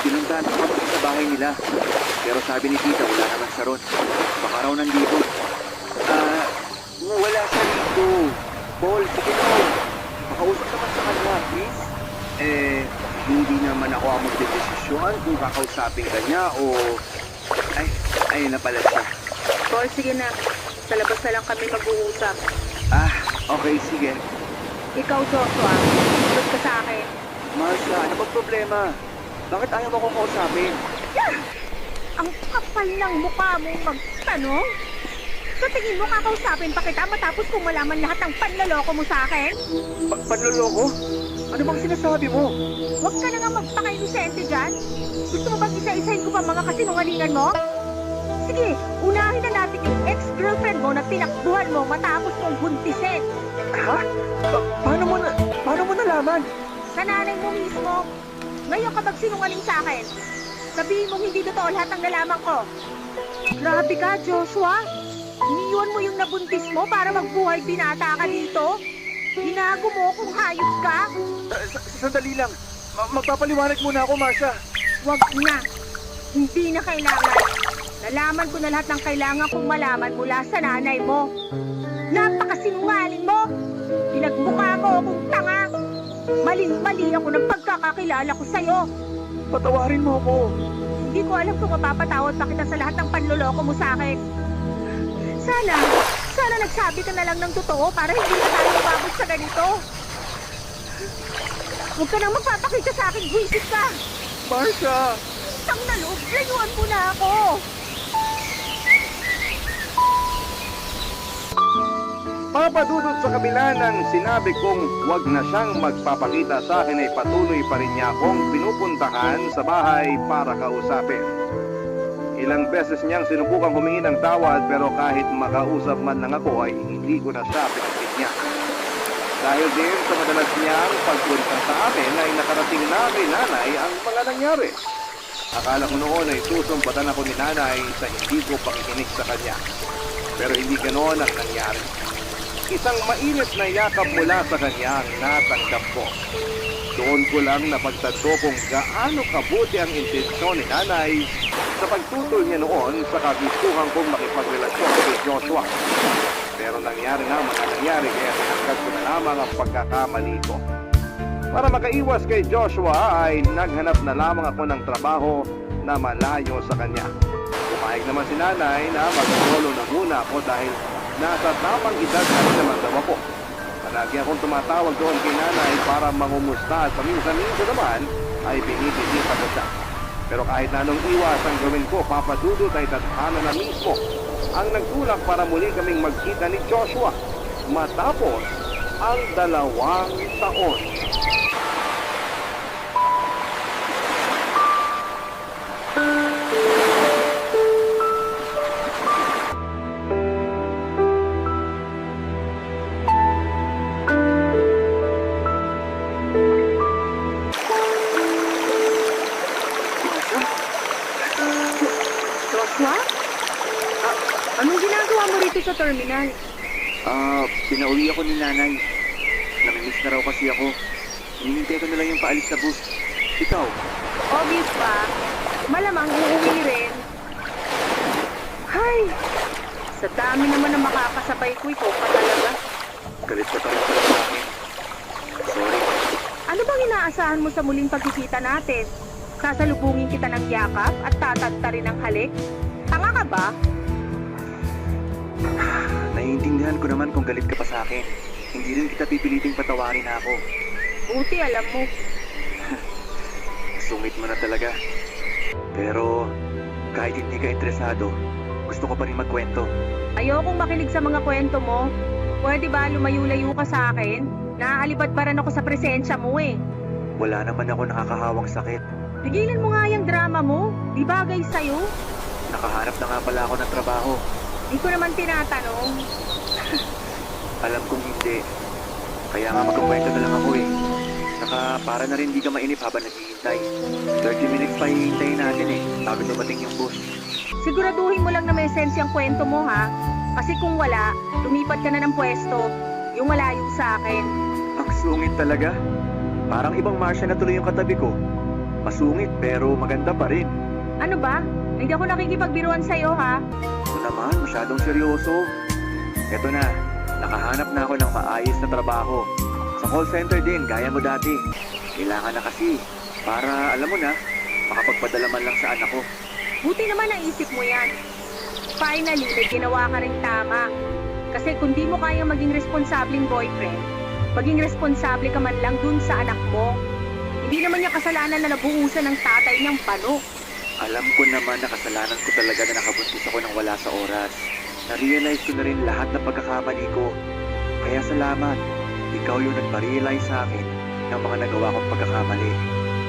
Pinuntahan ko kami sa bahay nila. Pero sabi ni Tita, wala naman siya ron. Baka raw nandito. Wala siya dito. Paul, sige na. Makausap naman sa kanya, please. Hindi naman ako ang magdedesisyon kung kakausapin ka niya o... Ay, ayun na pala siya. Boy, sige na. Sa labas na lang kami mag-uusap. Ah, okay, sige. Ikaw, Joshua, sunod ka sa akin. Marcia, ano bang problema? Bakit ayaw mo akong kausapin? Ang kapal ng mukha mong magtanong? Sa tingin mo kakausapin pa kita matapos kung malaman lahat ng panloloko mo sa akin? Panloloko? Ano bang sinasabi mo? Huwag ka na nga magpaka-inosente dyan. Gusto mo bang isa-isahin ko pa mga kasinungalingan mo? Sige, unahin na natin yung ex-girlfriend mo na tinakbuhan mo matapos mong buntisin. Ha? Paano mo nalaman? Sa nanay mo mismo. Ngayon ka magsinungaling sa akin. Sabihin mong hindi totoo lahat ng nalaman ko. Grabe ka, Joshua. Iniwan mo yung nabuntis mo para magbuhay binata ka dito. Ginago mo kung hayop ka. Sandali lang. Magpapaliwanag muna ako, Marcia. Wag na. Hindi na kailangan. Nalaman ko na lahat ng kailangan kong malaman mula sa nanay mo. Napakasinungaling mo. Pinagmukha mo akong tanga. Maling-mali ako ng pagkakakilala ko sa'yo. Patawarin mo ako. Hindi ko alam kung mapapatawad pa kita sa lahat ng panloloko mo sa akin. Sana nagsabi ka na lang ng totoo para hindi na tayo mababot sa ganito. Huwag ka nang magpapakita sa akin, buwisit ka. Marcia! Tang na loob, layuan mo na ako. Papadudot sa kabila ng sinabi kong wag na siyang magpapakita sa akin ay patuloy pa rin niya akong pinupuntahan sa bahay para kausapin. Ilang beses niyang sinubukang humingi ng tawad pero kahit makausap man lang ako ay hindi ko na siya pinagpit niya. Dahil din sa madalas niyang pagpunta sa akin ay nakarating na kay nanay ang mga nangyari. Akala ko noon ay susumpatan ako ni nanay sa hindi ko pakikinig sa kanya. Pero hindi ganoon ang nangyari. Isang mainit na yakap mula sa kanya ang natanggap ko. Doon ko lang napagtanto kung gaano kabuti ang intensyon ni nanay sa pagtutol niya noon sa kagustuhan kong makipagrelasyon kay Joshua. Pero nangyari nga mga nangyari kaya tinanggap ko na lamang ang pagkakamali ko. Para makaiwas kay Joshua ay naghanap na lamang ako ng trabaho na malayo sa kanya. Pumayag naman si nanay na mag-solo na muna ako dahil nasa tamang edad na rin naman daw ako. Palagi akong tumatawag doon kay nanay para mangumusta at paminsan-minsan naman ay binibisita ko siya. Pero kahit na anong iwas ang gawin ko, Papa Dudut ay tadhana na mismo ang nagtulak para muli kaming magkita ni Joshua matapos ang 2 taon. Joshua? Anong ginagawa mo rito sa terminal? Pinauwi ako ni nanay. Namimiss na raw kasi ako. Hinihintay ko na lang yung paalis sa bus. Ikaw? Obvious ba? Malamang uuwi rin. Hay! Sa dami naman na makakasabay ko, ikaw pa talaga. Galit ka pa rin pala sa akin. Sorry. Ano bang inaasahan mo sa muling pagkikita natin? Sasalubungin kita ng yakap at tatagta rin ng halik? Tanga ka ba? Naiintindihan ko naman kung galit ka pa sa akin. Hindi rin kita pipiliting patawarin ako. Buti alam mo. Sungit mo na talaga. Pero kahit hindi ka interesado, gusto ko pa rin magkwento. Ayokong makinig sa mga kwento mo. Pwede ba lumayo-layo ka sa akin? Naaalibad-baran ako sa presensya mo eh. Wala naman ako nakakahawang sakit. Pigilan mo nga yung drama mo. Di bagay sa'yo. Nakahanap na nga pala ako ng trabaho. Di ko naman tinatanong. Alam kong hindi. Kaya nga magkukwento na lang ako eh. Saka para na rin di ka mainip habang naghihintay. 30 minutes pa hihintayin natin eh, bago dumating yung bus. Siguraduhin mo lang na may sense yung kwento mo ha. Kasi kung wala, lumipat ka na ng pwesto. Yung malayo sa akin. Ang sungit talaga. Parang ibang Marcia na tuloy yung katabi ko. Masungit pero maganda pa rin. Ano ba? Hindi ako nakikipagbiruan sa'yo ha. Ito naman, masyadong seryoso. Eto na, nakahanap na ako ng maayos na trabaho. Sa call center din, gaya mo dati. Kailangan na kasi, para alam mo na, makapagpadala man lang sa anak ko. Buti naman naisip mo yan. Finally, may ginawa ka rin tama. Kasi kung di mo kayang maging responsableng boyfriend, maging responsable ka man lang dun sa anak mo. Hindi naman niya kasalanan na nabuhusan ng tatay niyang pano. Alam ko naman na kasalanan ko talaga na nakabuntis ako ng wala sa oras. Na-realize ko na rin lahat ng pagkakamali ko. Kaya salamat, ikaw yung nagpa-realize sa akin ng mga nagawa kong pagkakamali.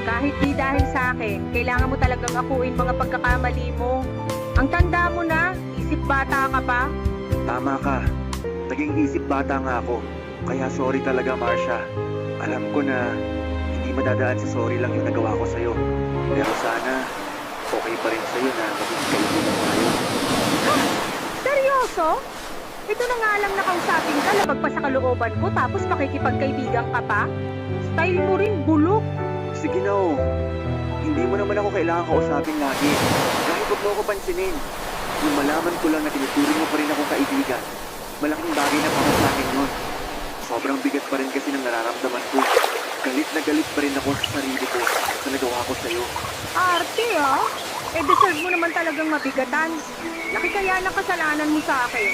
Kahit di dahil sa akin, kailangan mo talagang akuin mga pagkakamali mo. Ang tanda mo na, isip bata ka pa. Tama ka, naging isip bata nga ako. Kaya sorry talaga, Marcia. Alam ko na hindi madadaan sa sorry lang yung nagawa ko sa'yo. Pero sana, okay pa rin sa'yo na maging kaibigan tayo. Seryoso? Ito na nga lang nakausapin ka, labag pa sa kalooban ko, tapos makikipagkaibigan ka pa? Style mo rin, bulok. Sige na oh. Hindi mo naman ako kailangan kausapin lagi. Kahit huwag mo ako pansinin. Yung malaman ko lang na tinuturing mo pa rin akong kaibigan, malaking bagay na para sa akin yun. Sobrang bigat pa rin kasi ng nararamdaman ko. Galit na galit pa rin ako sa sarili ko sa nagawa ko sa'yo. Arte ah. Deserve mo naman talagang mabigatan. Laki kaya ng kasalanan mo sa akin.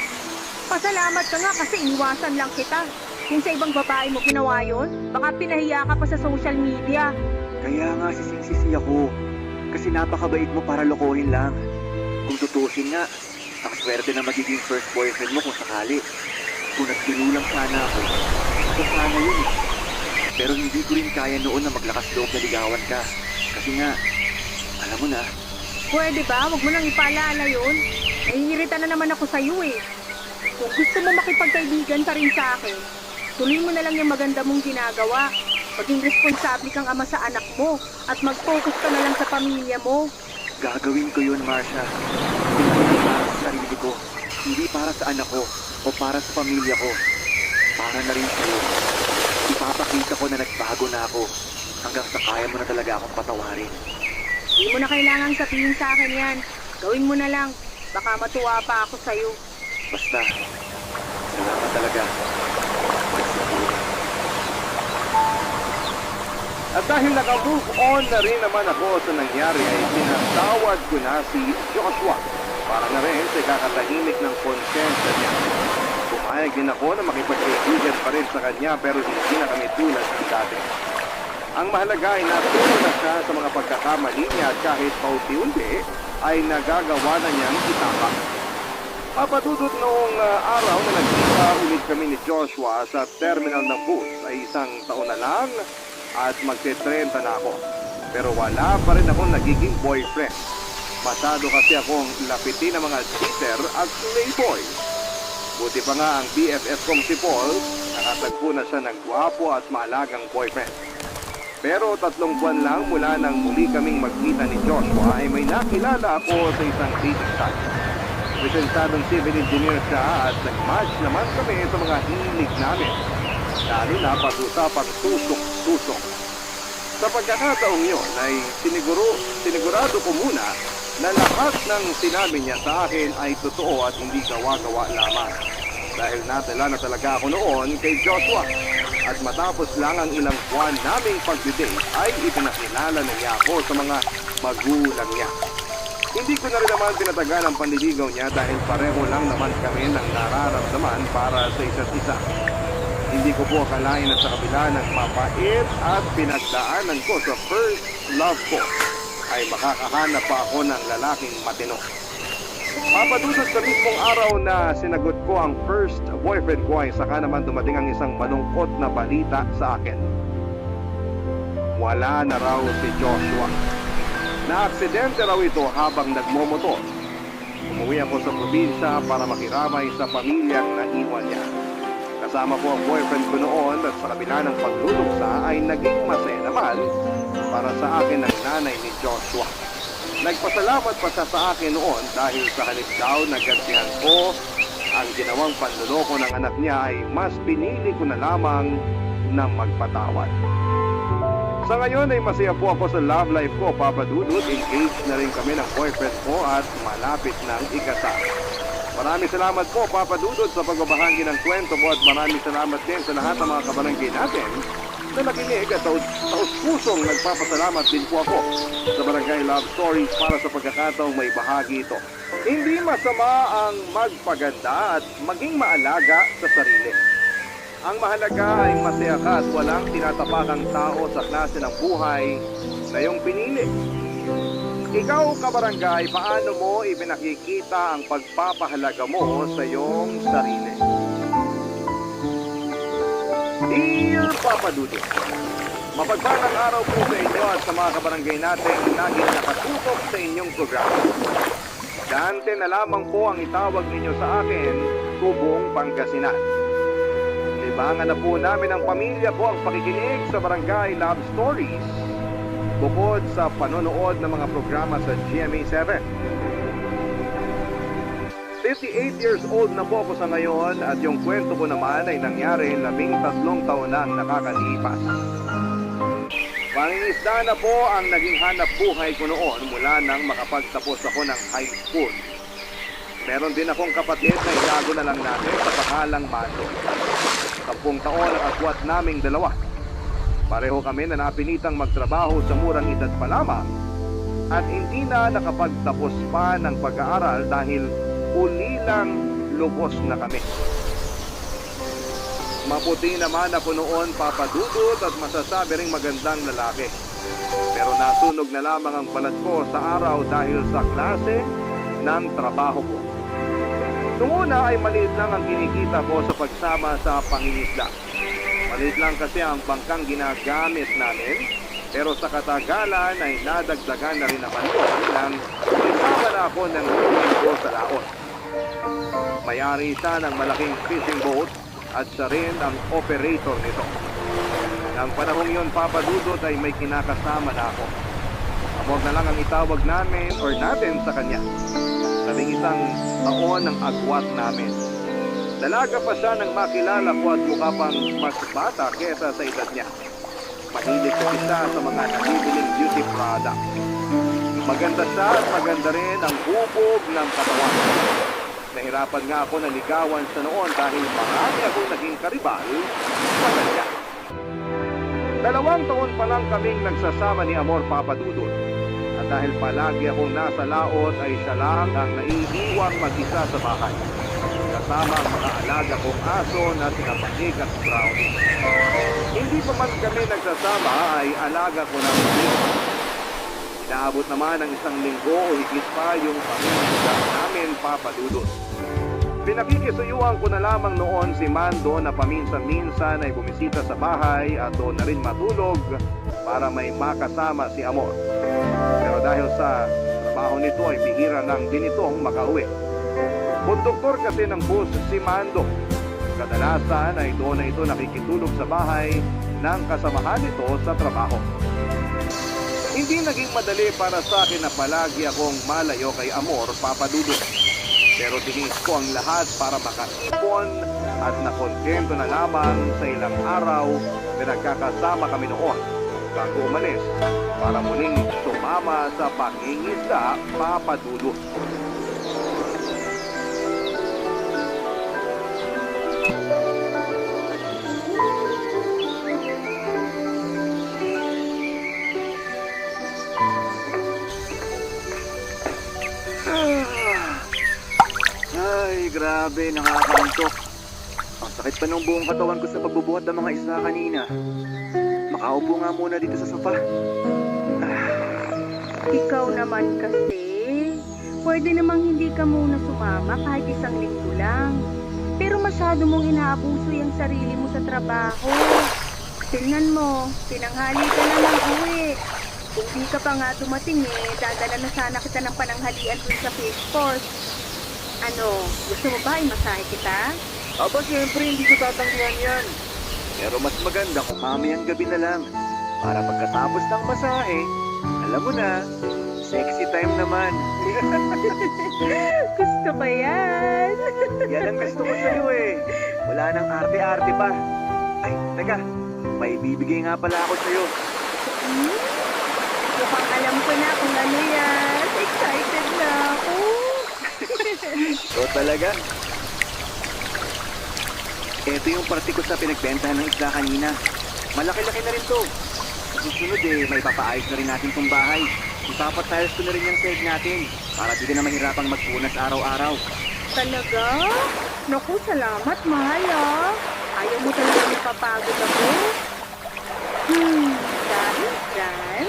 Pasalamat ka nga kasi iniwasan lang kita. Kung sa ibang babae mo ginawa yun, baka pinahiya ka pa sa social media. Kaya nga sising-sisi ako. Kasi napakabait mo para lokohin lang. Kung tutusin nga, ang swerte na magiging first boyfriend mo kung sakali. Kung nagtinulang sana ako, ako sana yun eh. Pero hindi ko rin kaya noon na maglakas loob na ligawan ka. Kasi nga, alam mo na, Pwede ba? Huwag mo nang ipaalala yun. Naiirita na naman ako sa'yo eh. Kung gusto mo makipagkaibigan ka rin sa akin, tuloy mo na lang yung maganda mong ginagawa. Maging responsable kang ama sa anak mo at mag-focus ka na lang sa pamilya mo. gagawin ko yun, Marcia. Hindi para sa sarili ko, hindi para sa anak ko, o para sa pamilya ko. Para na rin sa'yo. Ipapakita ko na nagbago na ako hanggang sa kaya mo na talaga akong patawarin. Hindi mo na kailangang sabihin sa akin yan. Gawin mo na lang. Baka matuwa pa ako sa'yo. Basta, salamat talaga. At dahil naka-move on na rin naman ako sa nangyari ay pinatawad ko na si Joshua para na rin sa kakatahimik ng konsensya niya. Pumayag din ako na makipagkaibigan pa rin sa kanya pero hindi na kami tulad ng dati. Ang mahalaga ay natuto na siya sa mga pagkakamali niya at kahit paunti-unti ay nagagawa na niyang itama. Papadudot noong araw na nagkita ulit kami ni Joshua sa terminal ng bus ay 1 taon na lang at magte-30 na ako. Pero wala pa rin akong nagiging boyfriend. Masyado kasi akong lapitin ng mga cheater at playboy. Buti pa nga ang BFF kong si Paul, nakatagpo na siya ng gwapo at maalagang boyfriend. Pero 3 buwan lang mula nang muli kaming magkita ni Joshua ay may nakilala ako sa isang dating site. Lisensyadong civil engineer siya at nag-match naman kami sa mga hilig namin. Lalo na pag-usapang tusok-tusok. Sa pagkakataong yun ay sinigurado ko muna na lahat ng sinabi niya sa akin ay totoo at hindi gawa-gawa lamang. Dahil nadala na talaga ako noon kay Joshua. At matapos lang ang ilang buwan naming pag-date ay ipinakilala na niya ako sa mga magulang niya. Hindi ko na rin naman pinatagal ang panliligaw niya dahil pareho lang naman kami ng nararamdaman para sa isa't isa. Hindi ko po akalain na sa kabila ng mapait at pinagdaanan ko sa first love ko ay makakahanap pa ako ng lalaking matino. Papadudot sa mismong araw na sinagot ko ang first boyfriend ko ay saka naman dumating ang isang malungkot na balita sa akin. Wala na raw si Joshua. Na-aksidente raw ito habang nagmomotor. Umuwi ako sa probinsya para makiramay sa pamilyang naiwan niya. Kasama ko ang boyfriend ko noon at sa kabila ng pagluluksa ay naging masaya naman para sa akin ang nanay ni Joshua. Nagpasalamat pa siya sa akin noon dahil sa halip daw na gantihan ko ang ginawang panluloko ng anak niya ay mas pinili ko na lamang na magpatawad. Sa ngayon ay masaya po ako sa love life ko, Papa Dudut. Engaged na rin kami ng boyfriend ko at malapit ng ikasal. Maraming salamat po, Papa Dudut, sa pagbabahagi ng kwento mo at maraming salamat din sa lahat ng mga kabarangay natin na nakinig at taus-pusong nagpapasalamat din po ako sa Barangay Love Stories para sa pagkakataong may bahagi ito. Hindi masama ang magpaganda at maging maalaga sa sarili. Ang mahalaga ay masaya ka at walang tinatapakang tao sa klase ng buhay na iyong pinili. Ikaw, kabarangay, paano mo ipinakikita ang pagpapahalaga mo sa iyong sarili? Dear Papa Dudut, mapagpalang araw po sa inyo at sa mga kabarangay natin laging nakatutok sa inyong programa. Dante na lamang po ang itawag ninyo sa akin, Tubong Pangasinan. Libangan na po namin ang pamilya ko ang pakikinig sa Barangay Love Stories bukod sa panonood ng mga programa sa GMA7. 58 years old na po ako sa ngayon at yung kwento ko naman ay nangyari 13 taon na ang nakakalipas. Pangingisda na po ang naging hanap buhay ko noon mula nang makapagtapos ako ng high school. Meron din akong kapatid na itago na lang natin sa pangalang Mado. 10 taon ang agwat naming dalawa. Pareho kami na napilitang magtrabaho sa murang edad pa lamang at hindi na nakapagtapos pa ng pag-aaral dahil ulilang lubos na kami. Maputi naman ako noon, Papa Dudut, at masasabi ring magandang lalaki. Pero nasunog na lamang ang balat ko sa araw dahil sa klase ng trabaho ko. Noong una ay maliit lang ang kinikita ko sa pagsama sa pangingisda. Maliit lang kasi ang bangkang ginagamit namin, pero sa katagalan ay nadagdagan na rin naman ko nang isama na ako ng ko sa laot. May-ari siya ng malaking fishing boat at siya rin ang operator nito. Nang panahong yun, Papa Dudut, ay may kinakasama na ako. Amor na lang ang itawag namin or natin sa kanya. 11 taon ang agwat namin. Dalaga pa siya nang makilala ko at mukha pang mas bata kesa sa edad niya. Mahilig ko siya sa mga nabibiling beauty products. Maganda siya at maganda rin ang bubog ng katawan. Nahirapan nga ako na ligawan siya noon dahil marami akong naging karibal sa kanya. 2 taon pa lang kaming nagsasama ni Amor, Papa Dudut. At dahil palagi akong nasa laot ay siya lang ang naiiwang mag-isa sa bahay. kasama ang mga alaga kong aso na sina Panik at Brownie. Hindi pa man kami nagsasama ay alaga ko ng Panik. Inaabot naman ang 1 linggo o higit pa yung pamilya namin papadudot. Pinakikisuyuan ko na lamang noon si Mando na paminsan-minsan ay bumisita sa bahay at doon na rin matulog para may makasama si Amor. Pero dahil sa trabaho nito ay bihira lang din itong makauwi. Konduktor kasi ng bus si Mando. Kadalasan ay doon na ito nakikitulog sa bahay ng kasamahan nito sa trabaho. Hindi naging madali para sa akin na palagi akong malayo kay Amor papadudot. Pero tiniis ko ang lahat para makaipon at nakontento na lamang sa ilang araw na nagkakasama kami noon bago umalis para muling sumama sa pangingisda papadudot. Ay, grabe, nakakaantok. Ang sakit pa ng buong katawan ko sa pagbubuhat ng mga isda kanina. Makaupo nga muna dito sa sofa. Ikaw naman kasi, pwede namang hindi ka muna sumama kahit 1 linggo lang. Pero masyado mong inaabuso yung sarili mo sa trabaho. Tingnan mo, tinanghali ka na lang uwi. Kung di ka pa nga dumating dadala na sana kita ng pananghalian dun sa fish force. Ano, gusto mo ba imasahe kita? Aba, siyempre, hindi ko tatanggihan yan. Pero mas maganda kung mamayang gabi na lang. Para pagkatapos ng masahe, alam mo na, sexy time naman. Gusto ko yan. Yan ang gusto ko sa'yo eh. Wala nang arte-arte pa. Ay, teka, may bibigay nga pala ako sa'yo. Mukhang alam ko na kung ano yan. Excited na ako. So talaga? Ito yung parte ko sa pinagbentahan ng isda kanina. Malaki-laki na rin to. Sa susunod may papaayos na rin natin tong bahay. Ipapatiles ko na rin yung seg natin para di ka na mahirapang magpunas araw-araw. Talaga? Naku, salamat, mahal ah. Ayaw mo talaga napapagod ako? Dahil dyan,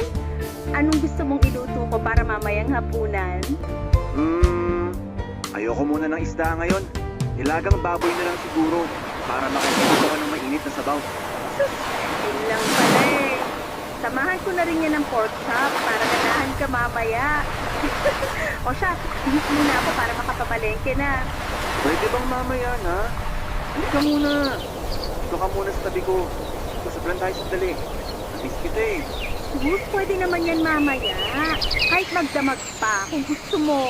anong gusto mong iluto ko para mamayang hapunan? Ayoko muna ng isda ngayon. Nilagang baboy na lang siguro para makakita ko ng mainit na sabaw. Yun lang pala eh. Samahan ko na rin yan ng pork chop para ganahan ka mamaya. O siya, bihis muna ako para makapamalengke na. Pwede bang mamaya na? Halika muna. Dito ka muna sa tabi ko. Pasablan tayo sandali. Nabis kita eh. Sus, pwede naman yan mamaya. Kahit magdamag pa kung gusto mo.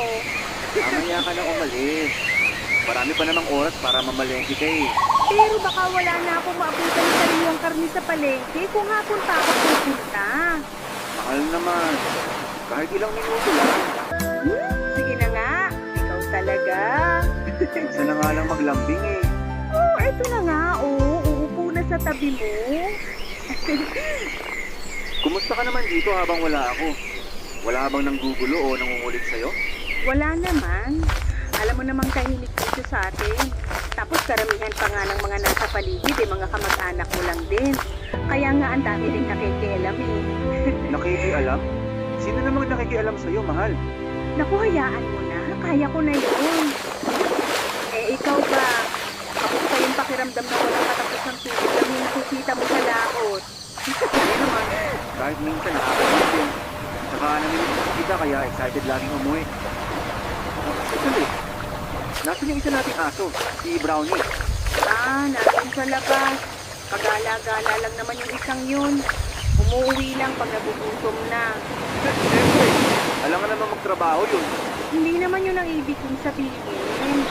Mamaya ka na umalis. Marami pa namang oras para mamalengke ka eh. Pero baka wala na akong maabutan ng sariwang karni sa palengke kung hapon pa ako pupunta. Mahal naman. Kahit ilang minuto lang. Sige na nga, ikaw talaga. Isa na nga lang maglambing eh. Oh, eto na nga, uupo na sa tabi mo. Kumusta ka naman dito habang wala ako? Wala bang nanggugulo o nangungulit sa'yo? Wala naman. Alam mo namang tahimik dito sa atin. Tapos karamihan pa nga ng mga nasa paligid mga kamag-anak mo lang din. Kaya nga ang dami rin nakikialam eh. Nakikialam? Sino namang nakikialam sa'yo, mahal? Naku, hayaan mo na. Kaya ko na yun. Eh, ikaw ba? Kamusta yung pakiramdam na walang katapos ng tubig lang yung nakikita mo sa laot? Hindi naman. Kahit minsan nakakalimutan din. Saka namimiss kita kaya excited laging umuwi. Sandali. Nasaan yung isa nating aso? Si Brownie. Nandun sa labas. Kagala-gala lang naman yung isang yun. Umuwi lang pag nagugutom na. Siyempre, alam nga naman magtrabaho yun. Hindi naman yun ang ibig kong sabihin.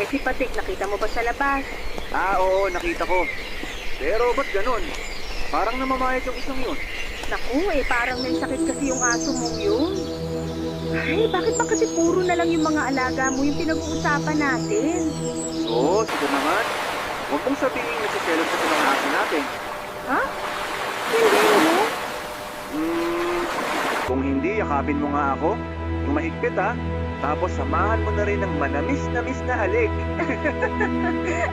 Eh si Patik, nakita mo ba sa labas? Oo, nakita ko. Pero ba't ganun? Parang namamayat yung isang yun. Naku, parang may sakit kasi yung aso mong yun. Ay, bakit ba kasi puro na lang yung mga alaga mo yung pinag-uusapan natin? So, sige naman. Huwag mong sabihin na si Celos sa mga aso natin. Ha? Hindi mo? Kung hindi, yakapin mo nga ako. Yung mahigpit ha. Tapos samahan mo na rin ng manamis-namis na halik.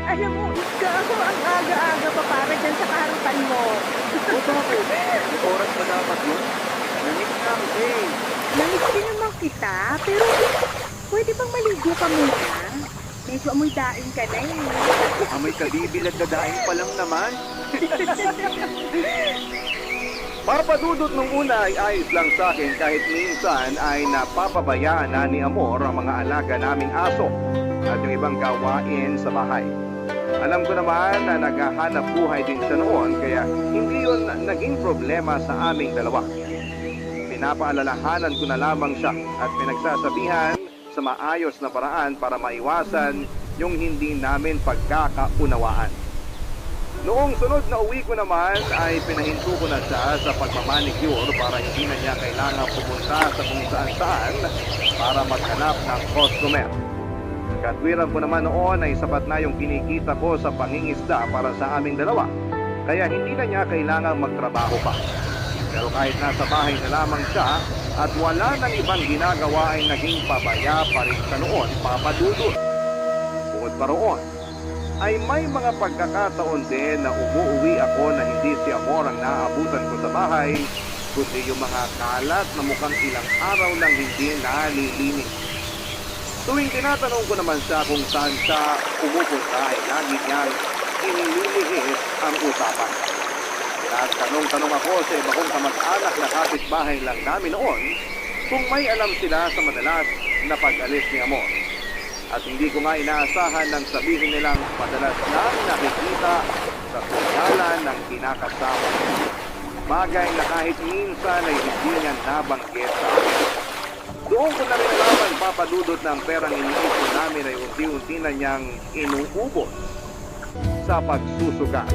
Alam mo, ikaw ang aga-aga pa para dyan sa kaharutan mo. O bakit? May oras pa dapat yun? Namit na ako eh. Namiss din naman kita, pero pwede bang maligo ka muna? Medyo amoy daing ka na eh. Amoy kabibilad na daing pa lang naman. Papadudot nung una ay ayos lang sa akin kahit minsan ay napapabayaan na ni Amor ang mga alaga naming aso at yung ibang gawain sa bahay. Alam ko naman na naghahanap buhay din siya noon kaya hindi yun naging problema sa aming dalawa. Pinapaalalahanan ko na lamang siya at pinagsasabihan sa maayos na paraan para maiwasan yung hindi namin pagkakaunawaan. Noong sunod na uwi ko naman ay pinahinto ko na siya sa pagmamanicure para hindi na niya kailangan pumunta sa kung saan-saan para maghanap ng customer. Katwiran ko naman noon ay sapat na yung kinikita ko sa pangingisda para sa aming dalawa, kaya hindi na niya kailangang magtrabaho pa. Pero kahit nasa bahay na lamang siya at wala nang ibang ginagawa ay naging pabaya pa rin siya noon, papadudot. Bukod pa roon, ay may mga pagkakataon din na umuuwi ako na hindi si Amor ang naaabutan ko sa bahay, kundi yung mga kalat na mukhang ilang araw nang hindi nalilinis. Tuwing tinatanong ko naman siya kung saan siya pumupunta ay lagi niyang inililihis ang usapan. Tanong-tanong ako sa iba kong kamag-anak na kapitbahay lang namin noon kung may alam sila sa madalas na pag-alis ni Amor. At hindi ko nga inaasahan nang sabihin nilang madalas lang nakikita sa sosyalan ng kinakasama. Bagay na kahit minsan ay hindi niya nabanggit sa akin. Doon ko na rin nalaman papadudot ng perang iniipon namin ay unti-unti na niyang inuubos sa pagsusugal.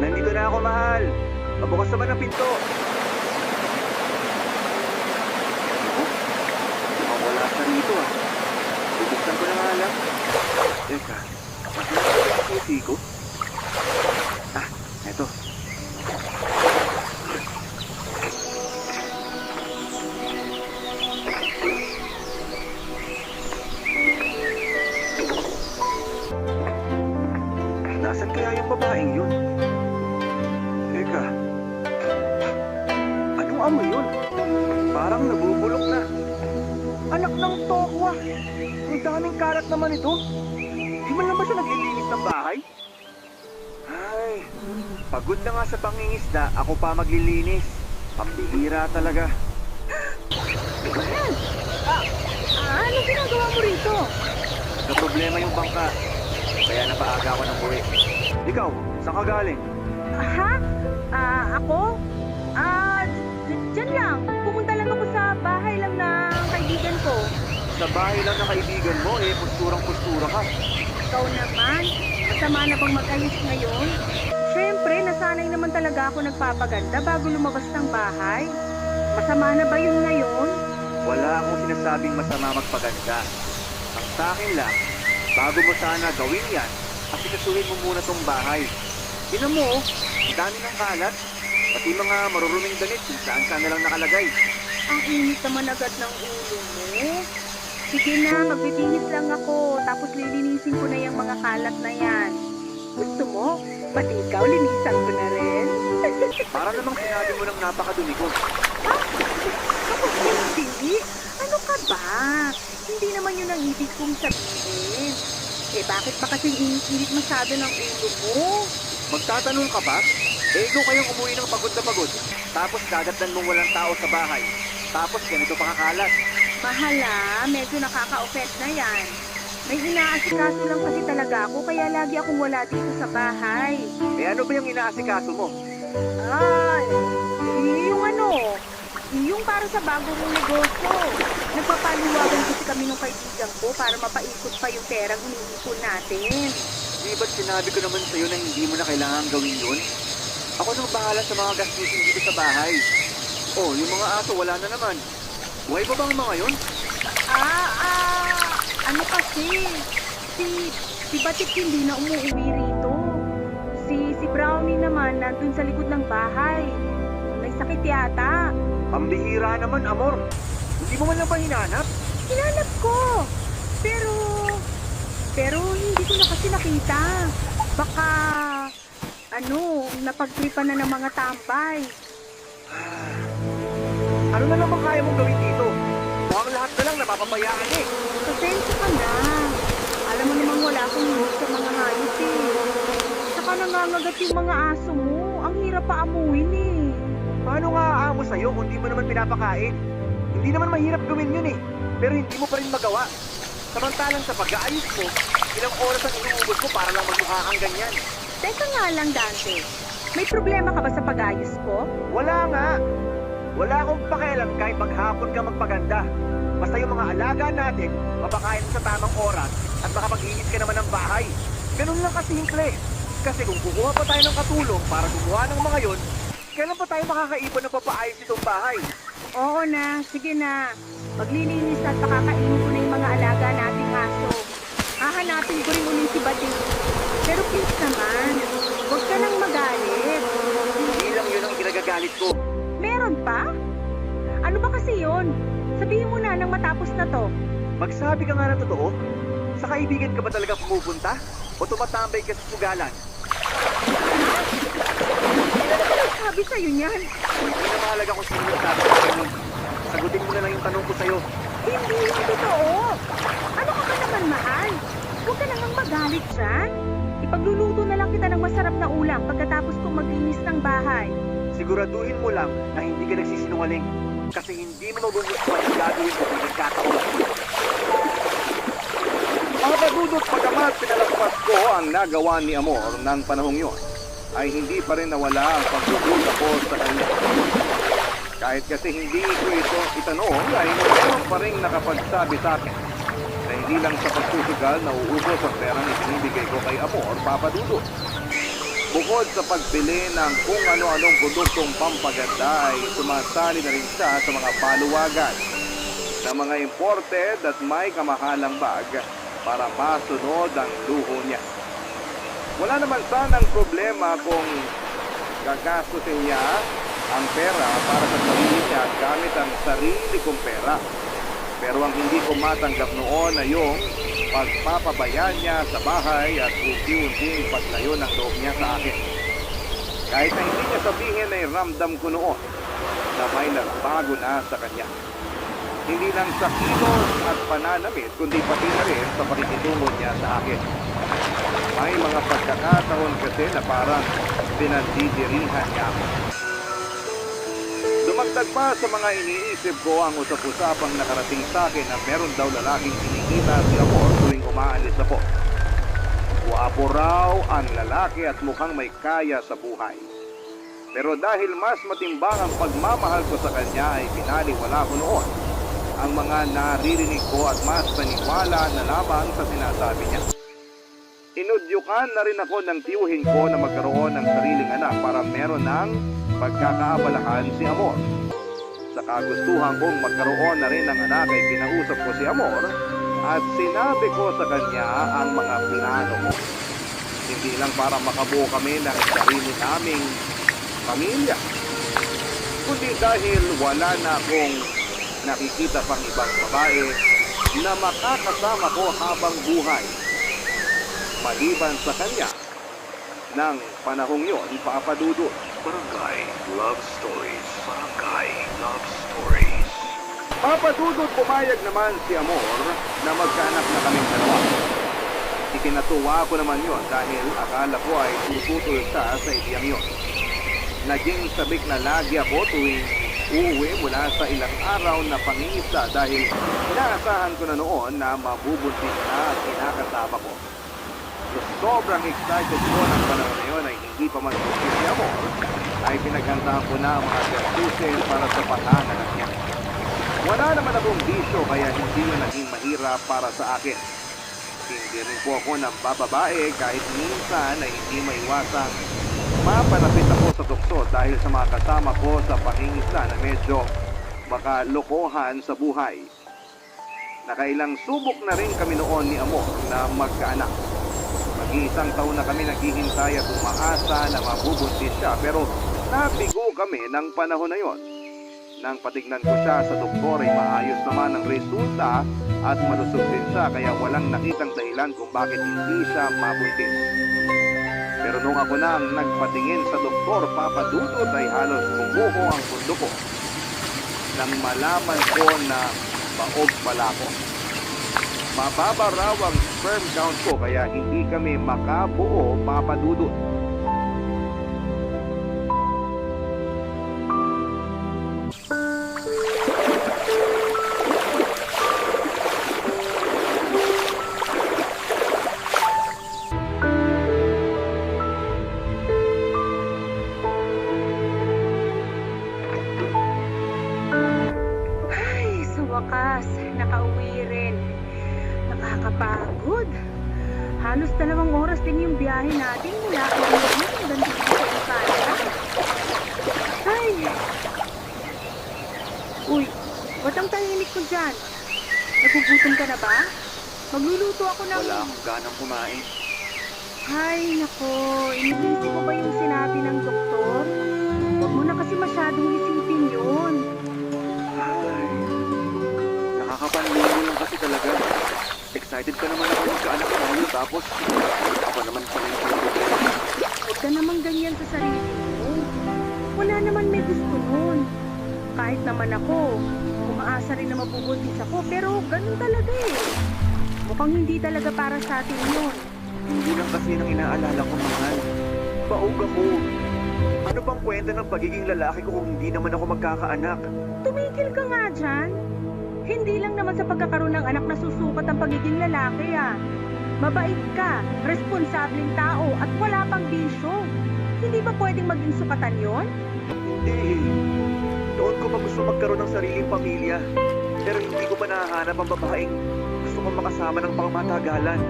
Nandito na ako, mahal. Pabukas naman ang pinto. Ako? Mawala siya rito ah. Bubuksan ko na nga lang. Teka, masarap ang susi ko? Ah, eto. Nasaan kaya yung babaeng yun? Teka. Anong amoy yun? Parang nabubulok na. Anak ng tokwa. Ang daming kalat naman ito. Di man lang ba siya naglilinis ng bahay? Ay, pagod na nga sa pangingisda, ako pa maglilinis. Pambihira talaga. Ano ginagawa mo rito? Sa problema yung bangka. Kaya napaaga ako ng buwi. Ikaw, saan ka galing? Ha? Ako? Diyan lang. Pumunta lang ako sa bahay lang ng kaibigan ko. Sa bahay lang ng kaibigan mo, posturang-postura ka. Ikaw naman, masama na bang mag-ayos ngayon? Siyempre, nasanay naman talaga ako nagpapaganda bago lumabas ng bahay. Masama na ba yun ngayon? Wala akong sinasabing masama magpaganda. Ang sa akin lang, bago mo sana gawin yan, asikasuhin mo muna tong bahay. Tingnan mo, ang dami ng kalat, pati mga maruruming damit kung saan-saan na lang nakalagay. Ang init naman agad ng ulo mo. Sige na, magbibihis lang ako, tapos lilinisin ko na yung mga kalat na yan. Gusto mo? Pati ikaw, linisan ko na rin. Para namang sinabi mo ng napakadumi ko. Hindi. Ano ka ba? Hindi naman yun ang ibig kong sabihin. Bakit ba kasing init masyado ng ulo mo? Magtatanong ka ba? Ikaw kayong umuwi ng pagod na pagod. Tapos dadatnan mong walang tao sa bahay. Tapos ganito pa kakalat. Mahala, medyo nakaka-offend na yan. May inaasikaso lang kasi talaga ako, kaya lagi akong wala dito sa bahay. Ano ba yung inaasikaso mo? Yung para sa bago kong negosyo. Nagpapaluwagan kasi kami ng kaibigan ko para mapaikot pa yung perang iniipon natin. Di ba't sinabi ko naman sa'yo na hindi mo na kailangan gawin yun? Ako nang bahala sa mga gastusin dito sa bahay. Oh, yung mga aso wala na naman. Buhay pa ba ang mga yon? Ano kasi? Si Batik hindi na umuwi rito. Si Brownie naman nandun sa likod ng bahay. May sakit yata. Pambihira naman, Amor. Hindi mo man lang ba hinanap? Hinanap ko. Pero hindi ko na kasi nakita. Baka, napagtripan na ng mga tambay. Ano na naman kaya mong gawin dito? Mukhang lahat na lang napapabayaan eh. Pasensya ka na. Alam mo namang wala akong hilig sa mga hayop eh. Saka nangangagat yung mga aso mo. Ang hirap pa amuin eh. Paano nga aamo sa'yo kung di mo naman pinapakain? Hindi naman mahirap gawin yun eh. Pero hindi mo pa rin magawa. Samantalang sa pag-aayos mo, ilang oras ang inuubos mo para lang magmukha kang ganyan. Teka nga lang, Dante. May problema ka ba sa pag-ayos ko? Wala nga. Wala akong pakialam kahit maghapon ka magpaganda. Basta yung mga alaga natin, mapakain mo sa tamang oras at makapaglinis ka naman ng bahay. Ganun lang kasimple. Kasi kung kukuha pa tayo ng katulong para gumawa ng mga yon, kailan pa tayo makakaipon ng papaayos itong bahay? Oo na, sige na. Maglilinis at pakakainin ko na yung mga alaga nating aso. Hahanapin ko rin ulit si Batik. Pero please naman, huwag ka nang magalit. Hindi lang yun ang kinagagalit ko. Meron pa? Ano ba kasi yun? Sabihin mo na nang matapos na to. Magsabi ka nga ng totoo. Sa kaibigan ka ba talaga pumupunta? O tumatambay ka sa sugalan? Ano ba nagsabi sa'yo niyan? Hindi na mahalaga kung sino yung sabi sa akin. Sagutin mo na lang yung tanong ko sa'yo. Hindi yung totoo. Ano ka ba naman, mahal? Huwag ka nang magalit dyan. Ipagluluto na lang kita ng masarap na ulam pagkatapos kong maglinis ng bahay. Siguraduhin mo lang na hindi ka nagsisinungaling. Kasi hindi mo magugustuhan ang gagawin mo kung nagkataon. Mga kadudot, pagkamat pinalampas ko ang nagawa ni Amor ng panahong yon, ay hindi pa rin nawala ang pagdududa ko sa kanya. Kahit kasi hindi ko ito itanong, ay meron pa rin nakapagsabi sa akin na hindi lang sa pagsusugal na uubos ang perang ibinibigay ko kay Amor, Papa Dudut. Bukod sa pagbili ng kung ano-anong produktong pampaganda ay sumasali na rin siya sa mga paluwagan na mga imported at may kamahalang bag para masunod ang luho niya. Wala naman sanang problema kung gagastusin niya ang pera para sa sarili niya gamit ang sarili kong pera. Pero ang hindi ko matanggap noon ay yung pagpapabayaan niya sa bahay at unti-unting paglayo ng loob niya sa akin. Kahit na hindi niya sabihin ay ramdam ko noon na may nagbago na sa kanya. Hindi lang sa kilos at pananamit, kundi pati na rin sa pakikitungo niya sa akin. May mga pagkakataon kasi na parang pinandidirihan niya ako. Dumagdag pa sa mga iniisip ko ang usap-usapang nakarating sa akin na meron daw lalaking kinikita si Amor tuwing umaalis ako. Guwapo raw ang lalaki at mukhang may kaya sa buhay. Pero dahil mas matimbang ang pagmamahal ko sa kanya ay pinaliwala ko noon ang mga naririnig ko at mas naniwala na lamang sa sinasabi niya. Inudyukan na rin ako ng tiyuhin ko na magkaroon ng sariling anak para meron ng pagkakaabalahan si Amor. Sa kagustuhan kong magkaroon na rin ng anak ay kinausap ko si Amor at sinabi ko sa kanya ang mga plano ko. Hindi lang para makabuo kami ng sarili naming pamilya, kundi dahil wala na akong nakikita pang ibang babae na makakasama ko habang buhay. Maliban sa kanya, ng panahong yon, Papa Dudut. Barangay Love Stories. Barangay Love Stories. Papa Dudut, pumayag naman si Amor na magkaanak na kaming dalawa. Ikinatuwa ko naman yon dahil akala ko ay tututol siya sa ideyang yon. Naging sabik na lagi ako tuwing uuwi mula sa ilang araw na pangingisa dahil inaasahan ko na noon na mabubuntis na at kinakasama ko. Sobrang excited ko ng panahon na yun ay hindi pa man si Amor ay pinaghantaan ko na ang mga gastusin para sa panganganak niya. Wala naman akong bisyo kaya hindi yun naging mahirap para sa akin. Hindi rin po ako ng bababae kahit minsan ay hindi maiwasang Mapalapit ako sa doktor dahil sa mga kasama ko sa pangingisda na medyo makalokohan sa buhay. Nakailang subok na rin kami noon ni Amo na magkaanak. Mag-iisang taon na kami naghihintay at umaasa na mabubuntis siya pero nabigo kami ng panahon na yon. Nang patignan ko siya sa doktor ay maayos naman ang resulta at malusog din siya kaya walang nakitang dahilan kung bakit hindi siya mabuntis. Pero nung ako na ang nagpatingin sa doktor, Papa Dudut, ay halos bumuho ang pundo ko nang malaman ko na baog pala ko. Mababa raw ang sperm count ko kaya hindi kami makabuo, Papa Dudut. Ay, sa wakas, nakauwi rin. Nakakapagod. Halos 2 oras din yung biyahe natin mula Orly hanggang dito sa Impala. Ay! Uy, ba't ang tahimik ko dyan? Nagugutom ka na ba? Magluluto ako ng... Wala akong ganang kumain. Ay, nako. Iniisip mo ba yung sinabi ng doktor? Huwag mo na kasi masyadong isipin yun. Ay, nakakapanlumo lang kasi talaga. Excited ka naman ako magkaanak tayo tapos ako naman pala yung problema. Huwag ka naman ganyan sa sarili mo. Wala naman may gusto nun. Kahit naman ako, umaasa rin na mabubuntis ako, pero ganun talaga eh. Mukhang hindi talaga para sa atin yun. Hindi lang kasi nang inaalala ko, mahal. Baog ako. Ano bang kwenta ng pagiging lalaki ko kung hindi naman ako magkakaanak? Tumigil ka nga dyan. Hindi lang naman sa pagkakaroon ng anak na susukat ang pagiging lalaki ah. Mabait ka, responsableng tao at wala pang bisyo. Hindi ba pwedeng maging sukatan yon? Hindi. Noon ko pa gusto magkaroon ng sariling pamilya. Pero hindi ko pa nahahanap ang babaeng gusto kong makasama ng pangmatagalan.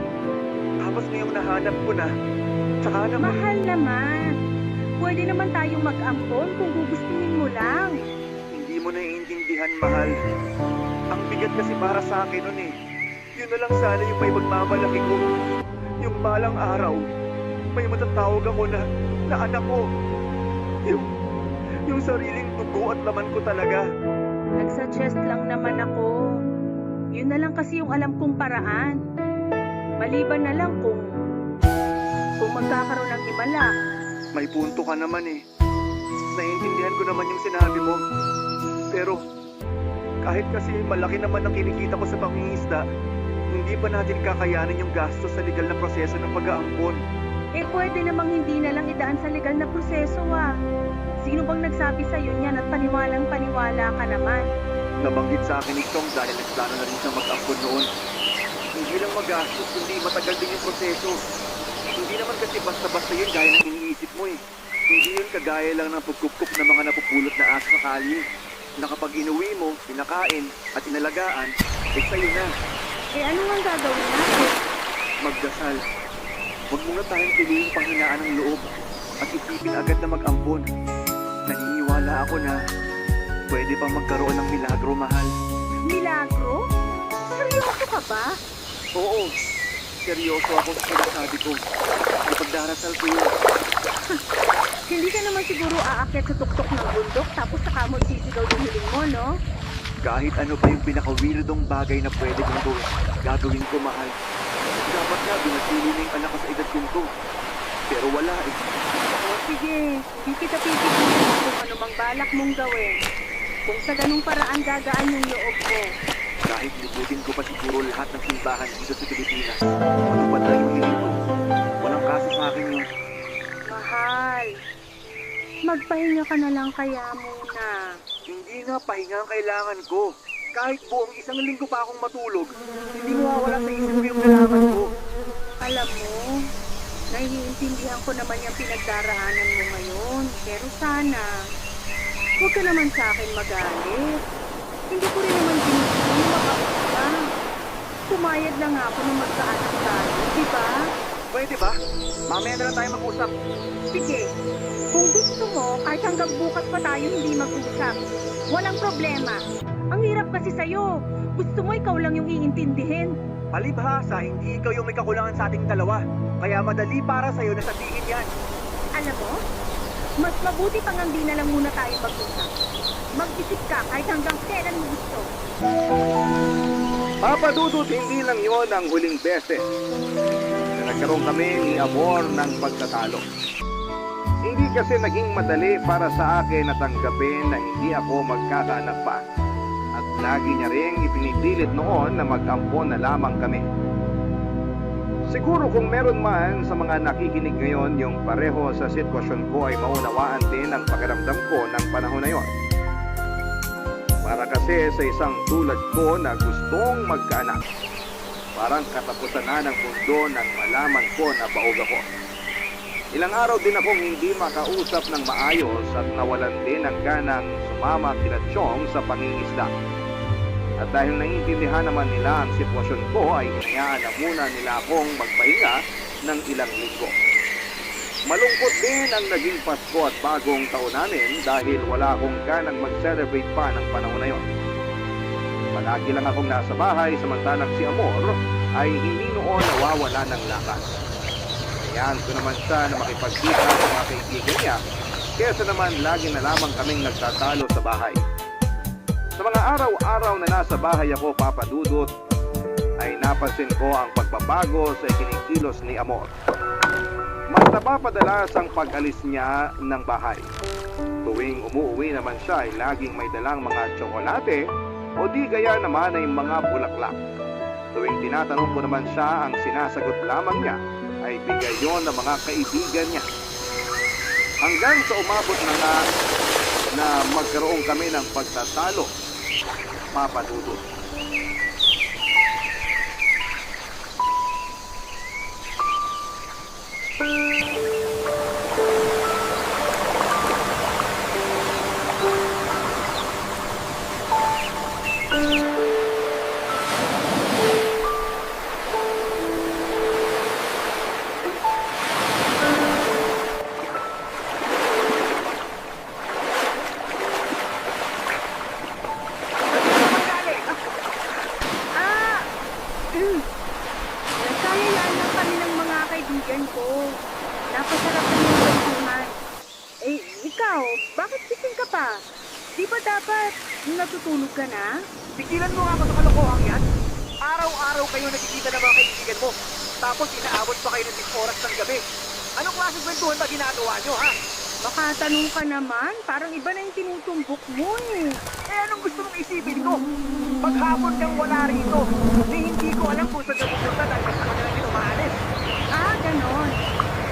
Tapos ngayong nahanap ko na, tsaka naman... Mahal naman. Pwede naman tayong mag-ampon kung gugustuhin mo lang. Hindi mo naiintindihan, mahal. Ang bigat kasi para sa akin nun eh. Yun na lang sana yung may magmamalaki ko. Yung balang araw, may matatawag ako na anak ko. Yung sariling dugo at laman ko talaga. Nagsuggest lang naman ako. Yun na lang kasi yung alam kong paraan. Maliban na lang kung magkakaroon ng himala. May punto ka naman eh. Naiintindihan ko naman yung sinabi mo. Pero kahit kasi malaki naman ang kinikita ko sa pangingisda, hindi pa natin kakayanin yung gastos sa legal na proseso ng pag-aampon. Eh pwede namang hindi na lang idaan sa legal na proseso ah. Sino bang nagsabi sa iyo niyan at paniwalang paniwala ka naman? Nabanggit sa akin ni Tong dahil nagplano na rin siyang mag-ampon noon. Hindi lang magastos, kundi matagal din yung proseso. Hindi naman kasi basta-basta yun gaya ng iniisip mo eh. Hindi yun kagaya lang ng pagkupkup ng mga napupulot na aso sa kalye. Na kapag inuwi mo, pinakain at inalagaan, eh sa'yo na. Eh ano ang gagawin natin? Magdasal. Huwag muna tayong piliin panghinaan ng loob at isipin agad na mag-ampon. Naniniwala ako na pwede pang magkaroon ng milagro, mahal. Milagro? Seryoso ka ba? Oo, seryoso ako sa sinasabi ko. Ipagdarasal ko yun. Hindi ka naman siguro aakyat sa tuktok ng bundok tapos saka mo sisigaw yung hiling mo, no? Kahit ano pa yung pinaka-weirdong bagay na pwede kong gawin, gagawin ko, mahal. Dapat nga, binasili na yung anak ko sa edad ko. Pero wala eh. O sige, hindi kita pipigilin kung ano mang balak mong gawin. Kung sa ganung paraan gagaan yung loob ko. Kahit libutin ko pa siguro lahat ng simbahan dito sa Pilipinas. Ano pa tayo hiling mo? Walang kaso sa akin yun. Mahal, magpahinga ka na lang kaya muna. Hindi nga pahinga ang kailangan ko. Kahit buong 1 linggo pa akong matulog, hindi mawawala sa isip ko yung nalaman ko. Alam mo, naiintindihan ko naman yung pinagdaraanan mo ngayon. Pero sana, huwag ka naman sa akin magalit. Hindi ko rin naman ginusto yung makausap. Pumayag na nga ako na magkaanak tayo, di ba? Pwede ba? Mamaya na lang tayo mag-usap. Sige, kung gusto mo, kahit hanggang bukas pa tayo hindi mag-usap. Walang problema. Ang hirap kasi sa'yo. Gusto mo ikaw lang yung iintindihin. Palibhasa, hindi ikaw yung may kakulangan sa ating dalawa. Kaya madali para sa'yo na sabihin yan. Alam mo, mas mabuti pang hindi na lang muna tayo mag-usap. Mag-isip ka kahit hanggang kailan mo gusto. Papa Dudut, hindi lang yon ang huling beses na nagkaroon kami ni Amor ng pagtatalo. Hindi kasi naging madali para sa akin na tanggapin na hindi ako magkakaanak pa. At lagi niya ring ipinipilit noon na mag-ampon na lamang kami. Siguro kung meron man sa mga nakikinig ngayon yung pareho sa sitwasyon ko ay maunawaan din ang pakiramdam ko ng panahon na yon. Para kasi sa isang tulad ko na gustong magkaanak, parang katapusan na ng mundo nang malaman ko na baog ako. Ilang araw din akong hindi makausap ng maayos at nawalan din ng ganang sumama kina Chong sa pangingisda. At dahil naiintindihan naman nila ang sitwasyon ko ay hinayaan na muna nila akong magpahinga ng ilang linggo. Malungkot din ang naging Pasko at bagong taon namin dahil wala akong ganang mag-celebrate pa ng panahon na yon. Palagi lang akong nasa bahay samantalang si Amor ay hindi noon nawawala ng lakas. Hayaan ko naman siya na makipagkita sa mga kaibigan niya kesa naman lagi na lamang kaming nagtatalo sa bahay. Sa mga araw-araw na nasa bahay ako, Papa Dudut, ay napansin ko ang pagbabago sa ikinikilos ni Amor. Mas napapadalas ang pag-alis niya ng bahay. Tuwing umuwi naman siya ay laging may dalang mga tsokolate o di gaya naman ay mga bulaklak. Tuwing tinatanong ko naman siya, ang sinasagot lamang niya ay bigay yon ng mga kaibigan niya. Hanggang sa umabot na nga na magkaroon kami ng pagtatalo, Papa Dudut. Nagkayayaan lang kami ng mga kaibigan ko. Napasarap kami ng kwentuhan. Eh, ikaw, bakit gising ka pa? Di ba dapat natutulog ka na? Tigilan mo nga ako sa kalokohang yan. Araw-araw kayo nagkikita ng mga kaibigan mo. Tapos inaabot pa kayo ng 10 oras ng gabi. Anong klaseng kwentuhan ba ginagawa nyo, ha? Baka tanong ka naman, parang iba na yung tinutumbok mo eh. Eh, anong gusto mong isipin ko? Paghapon kang wala rito, hindi ko alam kung saan ka pupunta dahil basta ka na lang umaalis. Ah, ganon.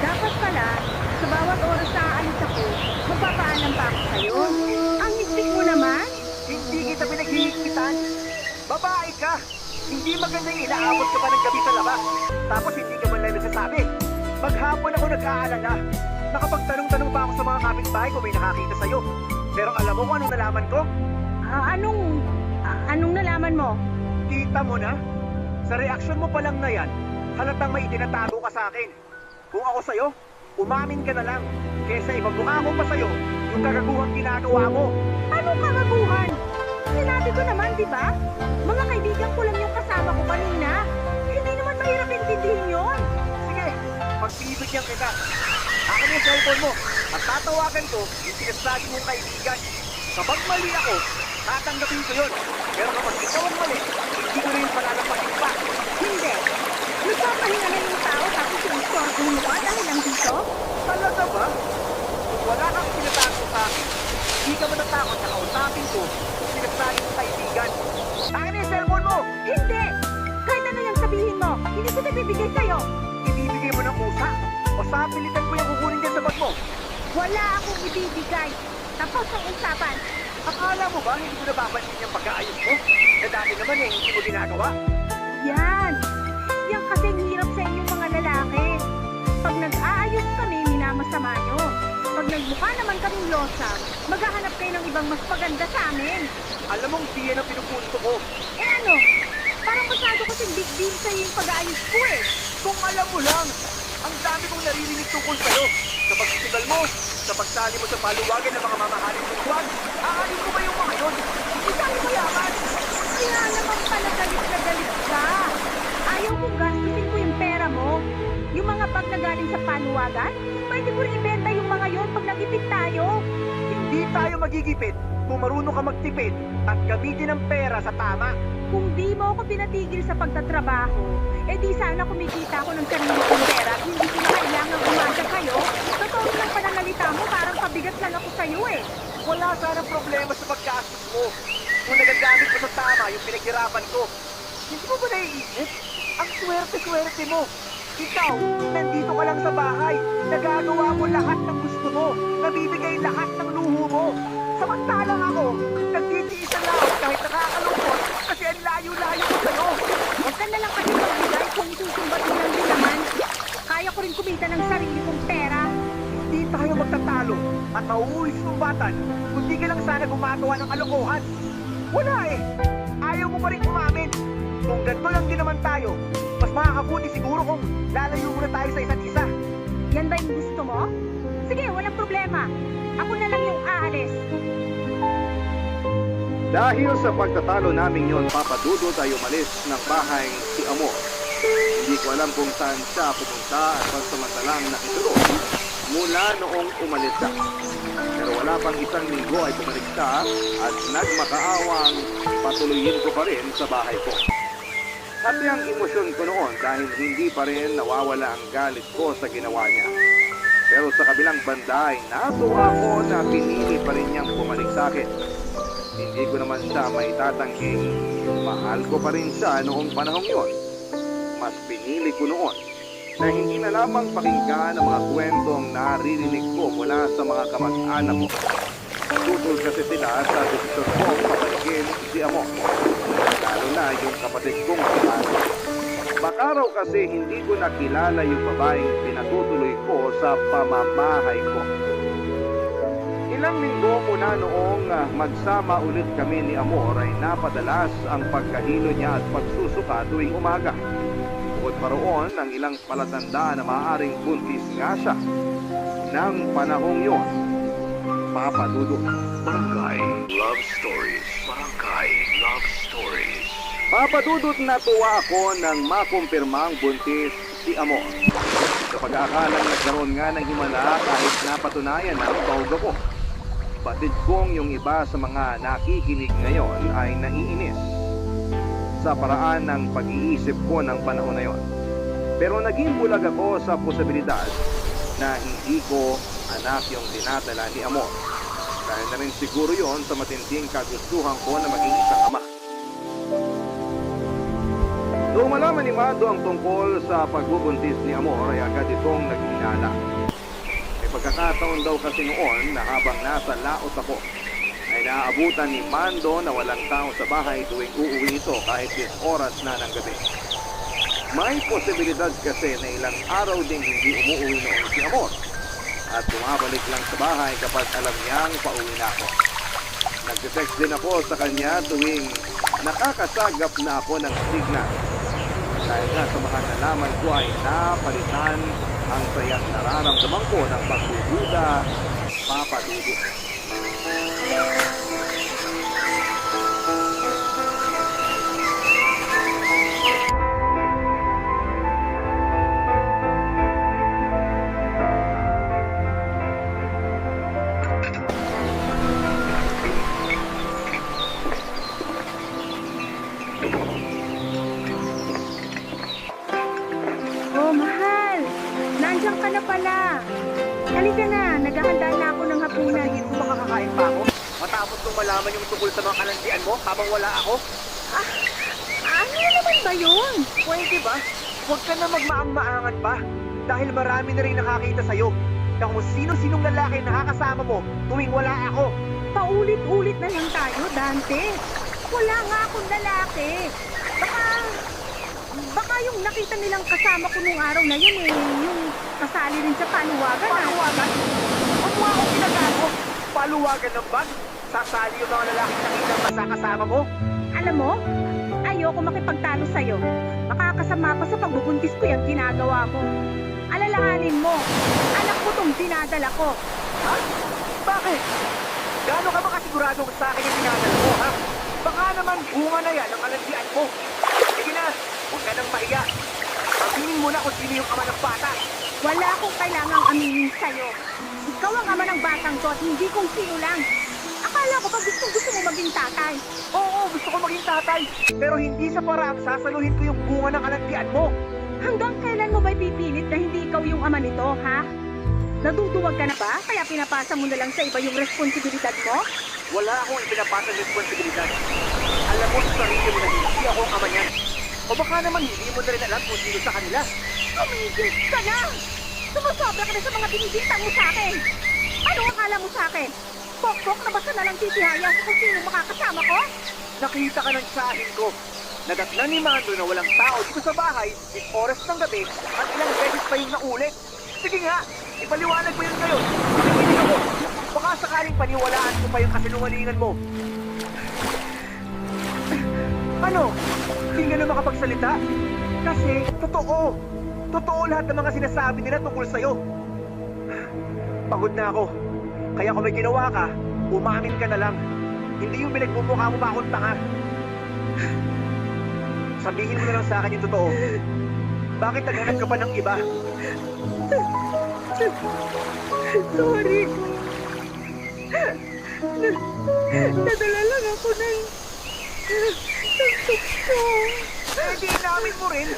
Dapat pala, sa bawat oras na aalis ako, magpapaalam pa ako sa'yo. Ang higpit mo naman? Hindi kita pinaghihigpitan. Babae ka. Hindi maganda yung inaabot ka pa ng gabi sa labas. Tapos hindi ka man lang nagsasabi. Maghapon ako nag-aalala. Nakapagtanong-tanong pa ako sa mga kapitbahay kung may nakakita sa'yo. Pero alam mo kung anong nalaman ko? Anong nalaman mo? Kita mo na? Sa reaksyon mo pa lang na yan, halatang may itinatago ka sa akin. Kung ako sa'yo, umamin ka na lang. Kesa ipagmukha ko pa sa'yo yung kagaguhang ginagawa mo. Anong kagaguhan? Sinabi ko naman, di ba? Mga kaibigan ko lang yung kasama ko kanina. Hindi naman mahirap intindihin yun. Sige, pagbibigyan kita. Akin yung cellphone mo at tatawagan ko yung sinasabi mong kaibigan. Kapag mali ako, tatanggapin ko yun. Pero kapag ikaw ang mali, hindi ko na yung palalampasin pa. Hindi. Nagpapahinga na yung tao tapos yung istorbo mo pa dahil lang dito? Talaga ba? Kung wala kang pinatago sa akin, hindi ka matatakot na kausapin ko yung sinasabi mong kaibigan. Akin yung cellphone mo! Hindi! Kahit ano yung sabihin mo, hindi ko bibigay sa'yo. Ibibigay mo ng kusa o sapilitan ko yung kukunin dyan sa bag mo. Wala akong ibibigay. Tapos ang usapan. Akala mo ba hindi ko napapansin yung pag-aayos mo? Na dati naman eh, hindi mo ginagawa. Yan. Yan kasi ang hirap sa inyong mga lalaki. Pag nag-aayos kami, minamasama nyo. Pag nagmukha naman kaming losa, maghahanap kayo ng ibang mas maganda sa amin. Alam mong di yan ang pinupunto ko. Eh ano? Parang masyado kasing big deal sa'yo yung pag-aayos ko eh. Kung alam mo lang, Ang dami kong naririnig tungkol sa'yo. Sa pagtitigal mo, sa pagsali mo sa paluwagan ng mga mamahaling tuwag, aanin ko ba yung mga yun? Hindi tayo mayaman. Kaya naman pala galit na galit ka. Ayaw kong gastusin ko yung pera mo. Yung mga bag na galing sa panuwagan, pwede mo rin ibenta yung mga yon pag nagipit tayo. Hindi tayo magigipit kung marunong ka magtipid at gamitin ang pera sa tama. Kung di mo ako pinatigil sa pagtatrabaho, eh di sana kumikita ako ng sarili kong pera at hindi ko na kailangan umaga kayo. Totoo lang pananalita mo, parang pabigat lang ako sa'yo eh. Wala sana problema sa paggastos mo. Kung nagagamit mo sa tama yung pinaghirapan ko. Hindi mo ba naiisip? Ang swerte-swerte mo. Ikaw, nandito ka lang sa bahay. Nagagawa mo lahat ng gusto mo. Nabibigay lahat ng luho mo. Samantalang ako, nagtitiis ang lahat kahit nakakalungkot kasi ang layo-layo ko sa'yo. Huwag ka na lang kasi magbigay kung susumbatin lang din naman. Kaya ko rin kumita ng sarili kong pera. Hindi tayo magtatalo at mauuwi sa sumbatan kung di ka lang sana gumagawa ng kalokohan. Wala eh. Ayaw mo pa rin umamin. Kung ganito lang din naman tayo, mas makakabuti siguro kung lalayo muna tayo sa isa't isa. Yan ba yung gusto mo? Sige, walang problema. Ako na lang yung aalis. Dahil sa pagtatalo namin yon, Papa Dudut ay umalis ng bahay si Amor. Hindi ko alam kung saan siya pumunta at pansamantalang nakituloy mula noong umalis siya. Pero wala pang isang linggo ay bumalik siya at nagmakaawang patuloyin ko pa rin sa bahay ko. At ang emosyon ko noon dahil hindi pa rin nawawala ang galit ko sa ginawa niya. Pero sa kabilang banda ay natuwa ko na pinili pa rin niyang bumalik sa akin. Hindi ko naman siya maitatangking mahal ko pa rin siya noong panahong yon. Mas pinili ko noon na hindi na lamang pakinggan ang mga kwentong naririnig ko mula sa mga kamag-anak ko. Tutol kasi sila sa desisyon kong pabalikin si Amor. Lalo na yung kapatid kong si Baka raw kasi hindi ko nakilala yung babaeng pinatutuloy ko sa pamamahay ko. Ilang linggo muna noong magsama ulit kami ni Amor ay napadalas ang pagkahilo niya at pagsusuka tuwing umaga. Bukod pa roon ang ilang palatandaan na maaaring buntis nga siya ng panahong yon. Papa Dudut. Barangay Love Stories. Barangay Love Stories. Papa Dudut, natuwa ako nang makumpirmang buntis si Amor. Sa pag-aakalang nagkaroon nga ng himala kahit napatunayan na ang pauga ko. Batid kong yung iba sa mga nakikinig ngayon ay naiinis sa paraan ng pag-iisip ko ng panahon na yon. Pero naging bulag ako sa posibilidad na hindi ko anak yung dinadala ni Amor. Dahil na rin siguro yon sa matinding kagustuhan ko na maging isang ama. Noong malaman ni Mando ang tungkol sa pagbubuntis ni Amor ay agad itong naghinala. May pagkakataon daw kasi noon na habang nasa laot ako ay naaabutan ni Mando na walang tao sa bahay tuwing uuwi ito kahit 10 oras na ng gabi. May posibilidad kasi na ilang araw ding hindi umuwi noon si Amor at bumabalik lang sa bahay kapag alam niyang pauwi na ako. Nagte-text din ako sa kanya tuwing nakakasagap na ako ng signal. Dahil nga sa mga nalaman ko ay napalitan ang sayang nararamdaman ko ng pagdududa, Papa Dudut. Oh, mahal. Nandiyan ka na pala. Halika na, naghahanda na ako ng hapunan. Sabihin mo makakakain pa ako? Matapos kong malaman yung tungkol sa mga kalandian mo habang wala ako? Ano na naman ba yun? Pwede ba? Huwag ka na magmaang-maangan pa. Dahil marami na rin nakakita sa'yo na kung sino-sinong lalaki nakakasama mo tuwing wala ako. Paulit-ulit na lang tayo, Dante. Wala nga akong lalaki. Baka yung nakita nilang kasama ko nung araw na yun yung kasali rin sa paluwagan. Paluwagan? Huwag mo akong ginagago. Paluwagan ng bag? Sasali yung mga lalaking nakita pa kasama mo? Alam mo, ayoko makipagtalo sa'yo. Makakasama ko sa pagbubuntis ko yung ginagawa mo. Alalahanin mo, anak ko tong dinadala ko. Ha? Bakit? Gaano ka ba kasiguradong sa akin yung pinadala mo, ha? Baka naman bunga na yan ang alandian mo. Sige na, huwag ka nang maiya. Aminin mo na kung sino yung ama ng bata. Wala akong kailangang aminin sa'yo. Ikaw ang ama ng batang to at hindi kung sino lang. Akala ko ba gusto mo maging tatay? Oo, gusto ko maging tatay. Pero hindi sa paraang sasaluhin ko yung bunga ng alandian mo. Hanggang kailan mo ba pipilit na hindi ikaw yung ama nito, ha? Naduduwag ka na ba? Kaya pinapasa mo na lang sa iba yung responsibilidad mo? Wala akong ipinapasa ng responsibilidad. Alam mo sa sarili mo na hindi ako ang ama niyan. O baka naman hindi mo na rin alam kung sino sa kanila. Tumigil ka na! Sumusobra ka na sa mga binibintang mo sa akin! Ano akala mo sa akin? Pokpok na basta na lang titihaya sa kung sino makakasama ko? Nakita ka ng tsahin ko. Nadatnan ni Mando na walang tao dito sa bahay, is oras ng gabi, at ilang beses pa yung naulit. Sige nga, ipaliwanag mo yun ngayon. Pinakinig ako. Baka sakaling paniwalaan ko pa yung kasinungalingan mo. Ano? Hindi ka na makapagsalita? Kasi, totoo. Totoo lahat ng mga sinasabi nila tungkol sa'yo. Pagod na ako. Kaya kung may ginawa ka, umamin ka na lang. Hindi yung pinagmumukha mo pa akong tanga. Sabihin mo na lang sa akin yung totoo. Bakit naghanap ka pa ng iba? Sorry. Nadala lang ako ng tukso. Eh, di inamin mo rin.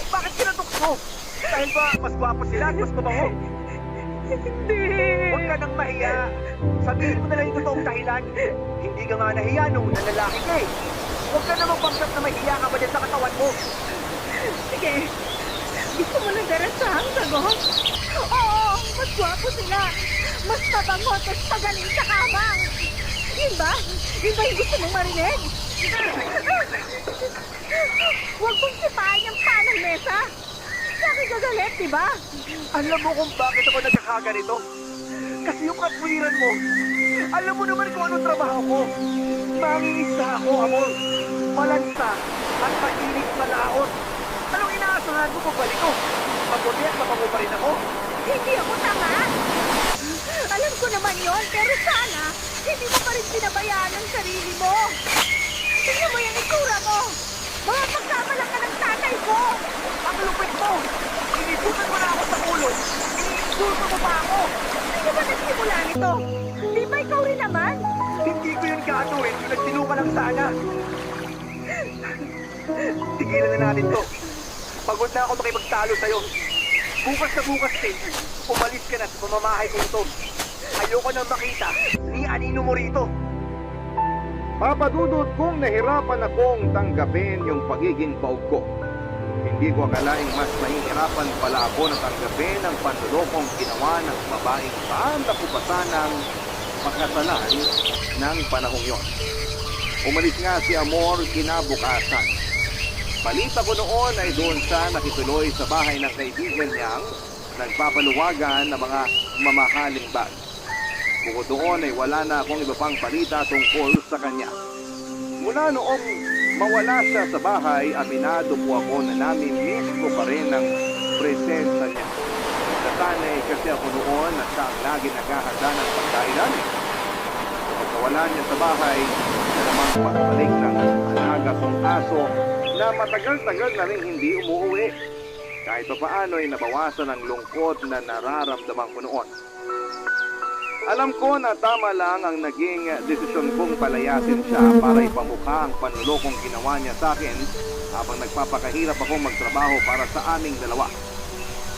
Bakit kinatukso? Dahil ba mas gwapo sila at mas mabango? Hindi. Huwag ka nang mahiya. Sabihin mo na lang yung totoong dahilan. Hindi ka nga nahiya nung nalalaki ka eh. Huwag ka namang pangkat na mahiya ka ba dyan sa katawan mo. Sige. Gusto mo ng darasang sagot? Oo, mas gwapo sila. Mas mabango at mas pagaling sa kamang. Yun ba? Yun ba yung gusto mong marinig? Huwag mong sipain yung panang mesa. Sa akin gagalit, di ba? Alam mo kung bakit ako nagkakaganito? Kasi yung katwiran mo, alam mo naman kung anong trabaho ko. Mangingista ako, amor. Malansa at mainit na laot. Anong inaasahan mo pagbalik ko? Mabuti at mabango pa rin ako? Hindi ako tama. Alam ko naman yon, pero sana hindi mo pa rin pinabayaan ang sarili mo. Tingnan mo yung itsura mo. Mga pagkamalang ka ng tatay ko. Ang lupit mo! Inibutan mo na ako sa ulo! Iniinsulto mo pa ako! Sino ba nagsimula nito? Di ba ikaw rin naman? Hindi ko yun gagawin kung nagtino ka lang sana! Tigilan na natin to. Pagod na ako makipagtalo sa'yo. Bukas na bukas din, umalis ka na sa pamamahay ko ito. Ayoko nang makita ni anino mo rito. Papadudot kong nahirapan akong tanggapin yung pagiging paug ko. Hindi ko akalaing mas mahihirapan pala ako na tanggapin ang panlulokong ginawa ng babaeng paandakupasan ng pagkasalan ng panahong yon. Umalis nga si Amor kinabukasan. Balita ko noon ay doon siya nakituloy sa bahay ng kaibigan niyang nagpapaluwagan ng mga mamahaling bag. Bukod doon ay wala na akong iba pang balita tungkol sa kanya. Mula noong mawala siya sa bahay, aminado po ako na nami-miss ko pa rin ang presensya niya. Nasanay kasi ako noon na siya ang lagi naghahanda ng pagkain namin. Kapag nawala niya sa bahay, na namang pagbalik ng alaga kong aso na matagal-tagal na rin hindi umuwi. Kahit pa paano ay nabawasan ang lungkot na nararamdaman ko noon. Alam ko na tama lang ang naging desisyon kong palayasin siya para ipamukha ang panlulokong ginawa niya sa akin habang nagpapakahirap ako magtrabaho para sa aming dalawa.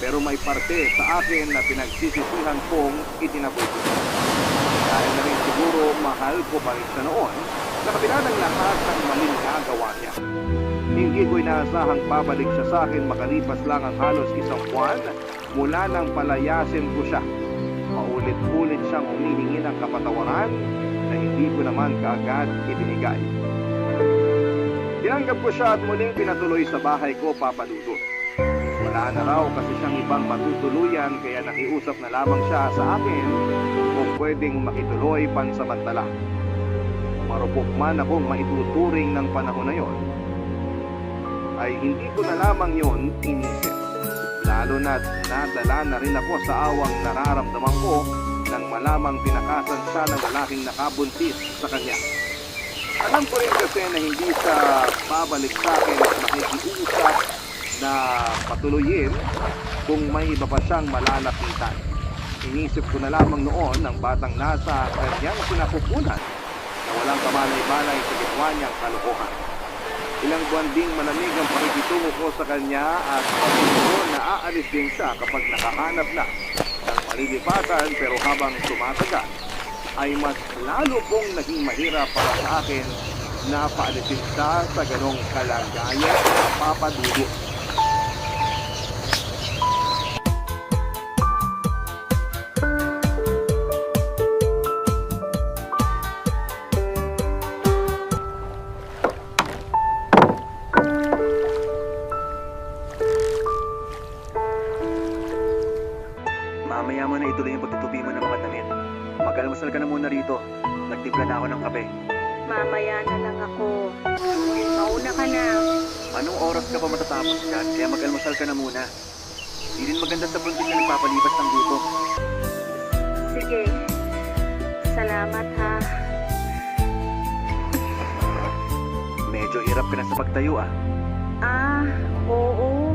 Pero may parte sa akin na pinagsisisihan kong itinaboy ko. Dahil na rin siguro mahal ko pa rin siya noon sa kabila ng lahat ng maling nagawa niya. Hindi ko inaasahang babalik siya sa akin makalipas lang ang halos isang buwan mula nang palayasin ko siya. Paulit-ulit siyang humihingi ng kapatawaran na hindi ko naman kaagad ibinigay. Tinanggap ko siya at muling pinatuloy sa bahay ko, papadudot. Wala na raw kasi siyang ibang matutuluyan kaya nakiusap na lamang siya sa akin kung pwedeng makituloy pansamantala. Marupok man akong maituturing ng panahon na yon, ay hindi ko na lamang yon inisip. Lalo na't nadala na rin ako sa awang nararamdaman ko nang malamang tinakasan siya ng lalaking nakabuntis sa kanya. Alam ko rin kasi na hindi siya babalik sa akin at makikiusap na patuloyin kung may iba pa siyang malalapitan. Inisip ko na lamang noon ang batang nasa kanyang sinapupunan na walang kamalay-malay sa ginawa niyang kalokohan. Ilang buwan ding malamig ang pakikitungo ko sa kanya at patuloy na aalis din siya kapag nakahanap na ng malilipatan, pero habang tumatagal ay mas lalo pong naging mahirap para sa akin na paalisin siya sa ganong kalagayan na papadugo. Mamaya mo na ituloy yung pagtutupi mo ng mga damit. Mag-almasal ka na muna rito. Nagtimpla na ako ng kape. Mamaya na lang ako. Mauna ka na. Anong oras ka pa matatapos yan? Kaya mag-almasal ka na muna. Hindi rin maganda sa buntis na nagpapalipas ng gutom. Sige. Salamat ha. Medyo hirap ka na sa pagtayo ah. Ah, oo.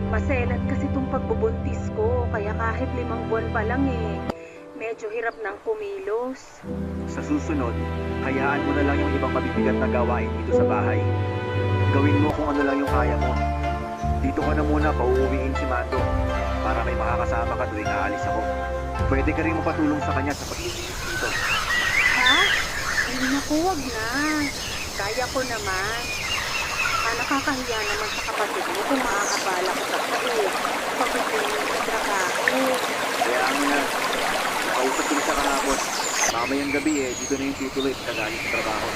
Maselan kasi itong pagbubuntis ko, kaya kahit 5 buwan pa lang medyo hirap ng kumilos. Sa susunod, hayaan mo na lang yung ibang mabibigat na gawain dito sa bahay. Gawin mo kung ano lang yung kaya mo. Dito ka na muna pauuwiin si Mando para may makakasama ka tuwing aalis ako. Pwede ka rin mapatulong sa kanya sa paglilinis dito. Ha? Ay naku, wag na. Kaya ko naman. Nakakahiya naman sa kapatid mo kung makakabala ko sa pagpipiliin sa trabaho. Kaya ano na, nakausap ko siya kahapon. Mamayang gabi dito na yung tutuloy kagaling sa trabaho.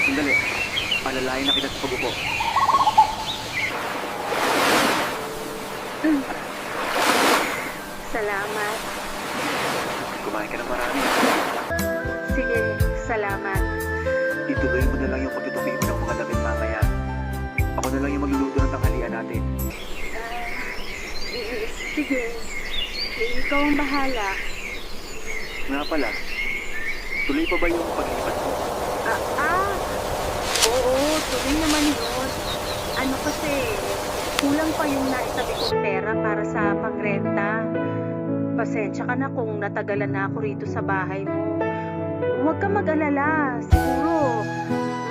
Sandali, palalayan na kita sa pag-upo. Salamat. Kumain ka ng marami. Sige, salamat. Ituloy mo na lang yung pagtutupi mo ng mga damit mamaya. Ako na lang yung magluluto ng tanghalian natin. Sige, ikaw ang bahala. Nga pala, tuloy pa ba yung paglipat mo? Oo, tuloy naman yun. Ano kasi, kulang pa yung naisabi kong pera para sa pangrenta. Pasensya ka na kung natagalan na ako rito sa bahay mo. Huwag ka mag-alala. Siguro,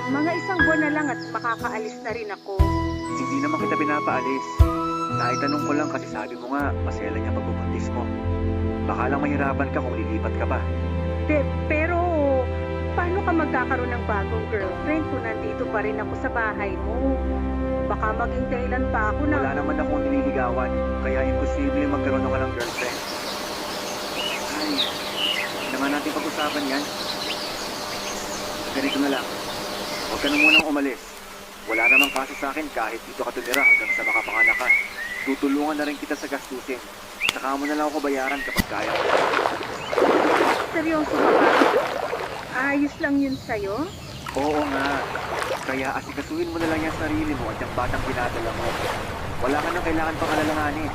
mga 1 buwan na lang at makakaalis na rin ako. Hindi naman kita pinapaalis. Naitanong ko lang kasi sabi mo nga, masela niya pagbubuntis mo. Baka lang mahirapan ka kung lilipat ka pa. Pero, paano ka magkakaroon ng bagong girlfriend kung nandito pa rin ako sa bahay mo? Baka maging dahilan pa ako na... Wala naman akong nililigawan, kaya imposible magkaroon ako ng girlfriend. Ay, hindi naman natin pag-usapan yan. Ganito na lang. Huwag ka na munang umalis. Wala namang kaso sa akin kahit dito ka tumira hanggang sa makapanganak ka. Tutulungan na rin kita sa gastusin. Saka mo na lang ako bayaran kapag kaya mo. Seryoso ka ba? Ayos lang yun sa'yo? Oo nga. Kaya asikasuhin mo na lang yung sarili mo at yung batang pinadala mo. Wala ka nang kailangan pang alalahanin.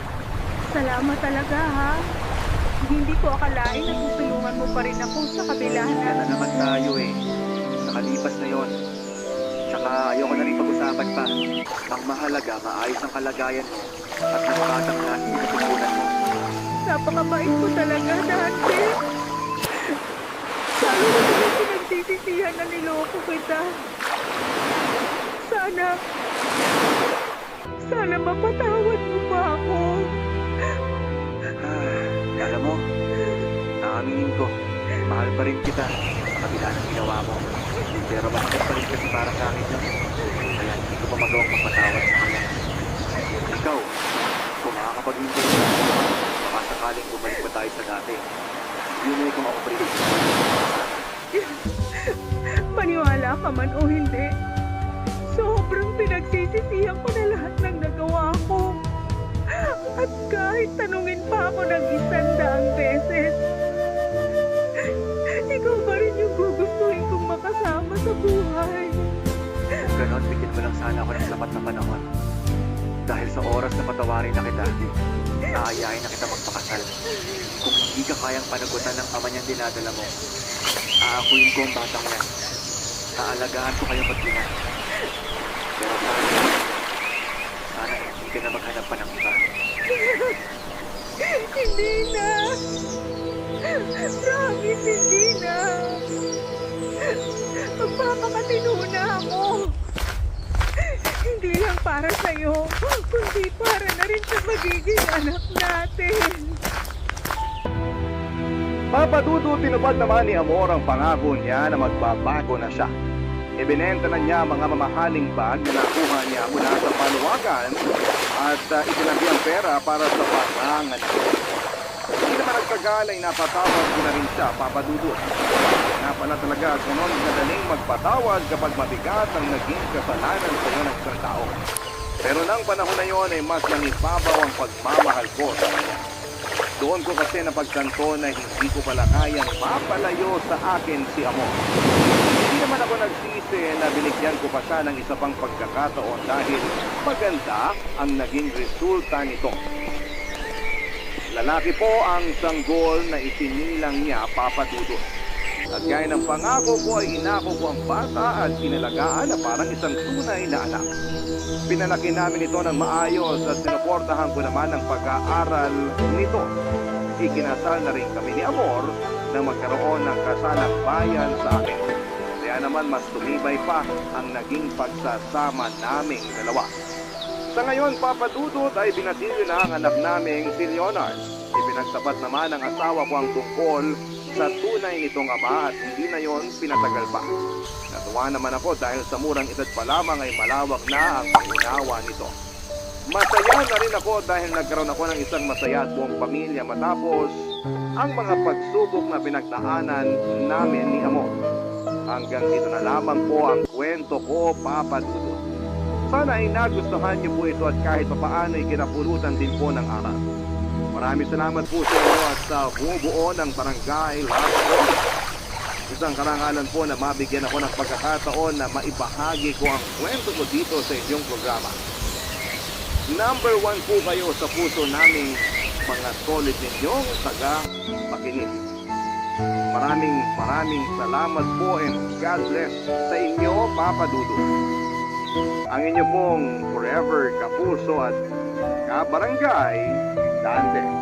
Salamat talaga ha. Hindi ko akalain na tutulungan mo pa rin ako sa kabila Yan na na... naman tayo Nakalipas na yon. Tsaka ayoko na rin pag-usapan pa. Ang mahalaga, maayos ang kalagayan mo at napakatang nasi sa pupunan mo. Napakabait mo talaga, Dante. Lalo na kung pinagsisisihan na niloko kita. Sana mapatawad mo pa ako. Alam mo, naaminin ko, mahal pa rin kita sa kabila ng ginawa mo. Pero bakit pa rin kasi para sa akin yun. Kaya hindi ko pa magawang magpatawad sa kanya. Ikaw, kung makakapag-hintay ka, baka sakaling bumalik pa tayo sa dati. Yun ay kung ako pa rin. Maniwala ka man o hindi, sobrang pinagsisisihan ko na lahat ng nagawa ko. At kahit tanungin pa ako ng 100 beses, ikaw pa rin yung gugustuhin kong makasama sa buhay. Kung ganon, bigyan mo lang sana ako ng sapat na panahon. Dahil sa oras na aayain na kita magpakasal. Kung hindi ka kayang panagutan ng ama niyang dinadala mo, aakuin ko ang batang yan. Aalagaan ko kayo mag-ina. Pero sana hindi ka na maghanap pa ng iba. Hindi na. Promise, hindi na. Magpapakatino na ako. Hindi lang para sa'yo, kundi para na rin sa magiging anak natin. Papa Dudu, tinupad naman ni Amor ang pangako niya na magbabago na siya. Ibinenta na niya mga mamahaling bag na nakuha niya mula sa paluwagan at itinabi ang pera para sa parangan. Hindi naman nagtagal ay napatawad ko na rin siya, Papa Dudu. Nga pala talaga ganon madaling magpatawad kapag mabigat ang naging kasalanan sa iyo ng isang tao. Pero nang panahon na yon ay mas nangibabaw ang pagmamahal ko sa kanya. Doon ko kasi napagtanto na hindi ko pala kayang mapalayo sa akin si Amor. Hindi naman ako nagsisi na binigyan ko pa siya ng isa pang pagkakataon dahil maganda ang naging resulta nito. Lalaki po ang sanggol na isinilang niya, Papa Dudu. At gaya ng pangako ko ay inako ko ang bata at inalagaan na parang isang tunay na anak. Pinalaki namin ito ng maayos at sinuportahan ko naman ang pag-aaral nito. Ikinasal na rin kami ni Amor na magkaroon ng kasalang bayan sa akin. Kaya naman mas tumibay pa ang naging pagsasama naming dalawa. Sa ngayon, Papa Dudut ay binatilyo na ang anak naming si Leonard. Ipinagsapat naman ng asawa ko ang tungkol sa tunay nitong ama at hindi na yon pinatagal pa. Natuwa naman ako dahil sa murang edad pa lamang ay malawak na ang pangunawa nito. Masaya na rin ako dahil nagkaroon ako ng isang masaya at buong pamilya matapos ang mga pagsubok na pinagdaanan namin ni Amor. Hanggang dito na lamang po ang kwento ko, Papa Dudut. Sana ay nagustuhan niyo po ito at kahit papaano ay kinapulutan din po ng aral. Maraming salamat po sa inyo at sa bumubuo ng Barangay Love Stories. Isang karangalan po na mabigyan ako ng pagkakataon na maibahagi ko ang kwento ko dito sa inyong programa. Number 1 po kayo sa puso naming mga solid ninyong taga-pakinig. Maraming salamat po and God bless sa inyo, Papa Dudu. Ang inyo pong forever kapuso at kabarangay, Dante.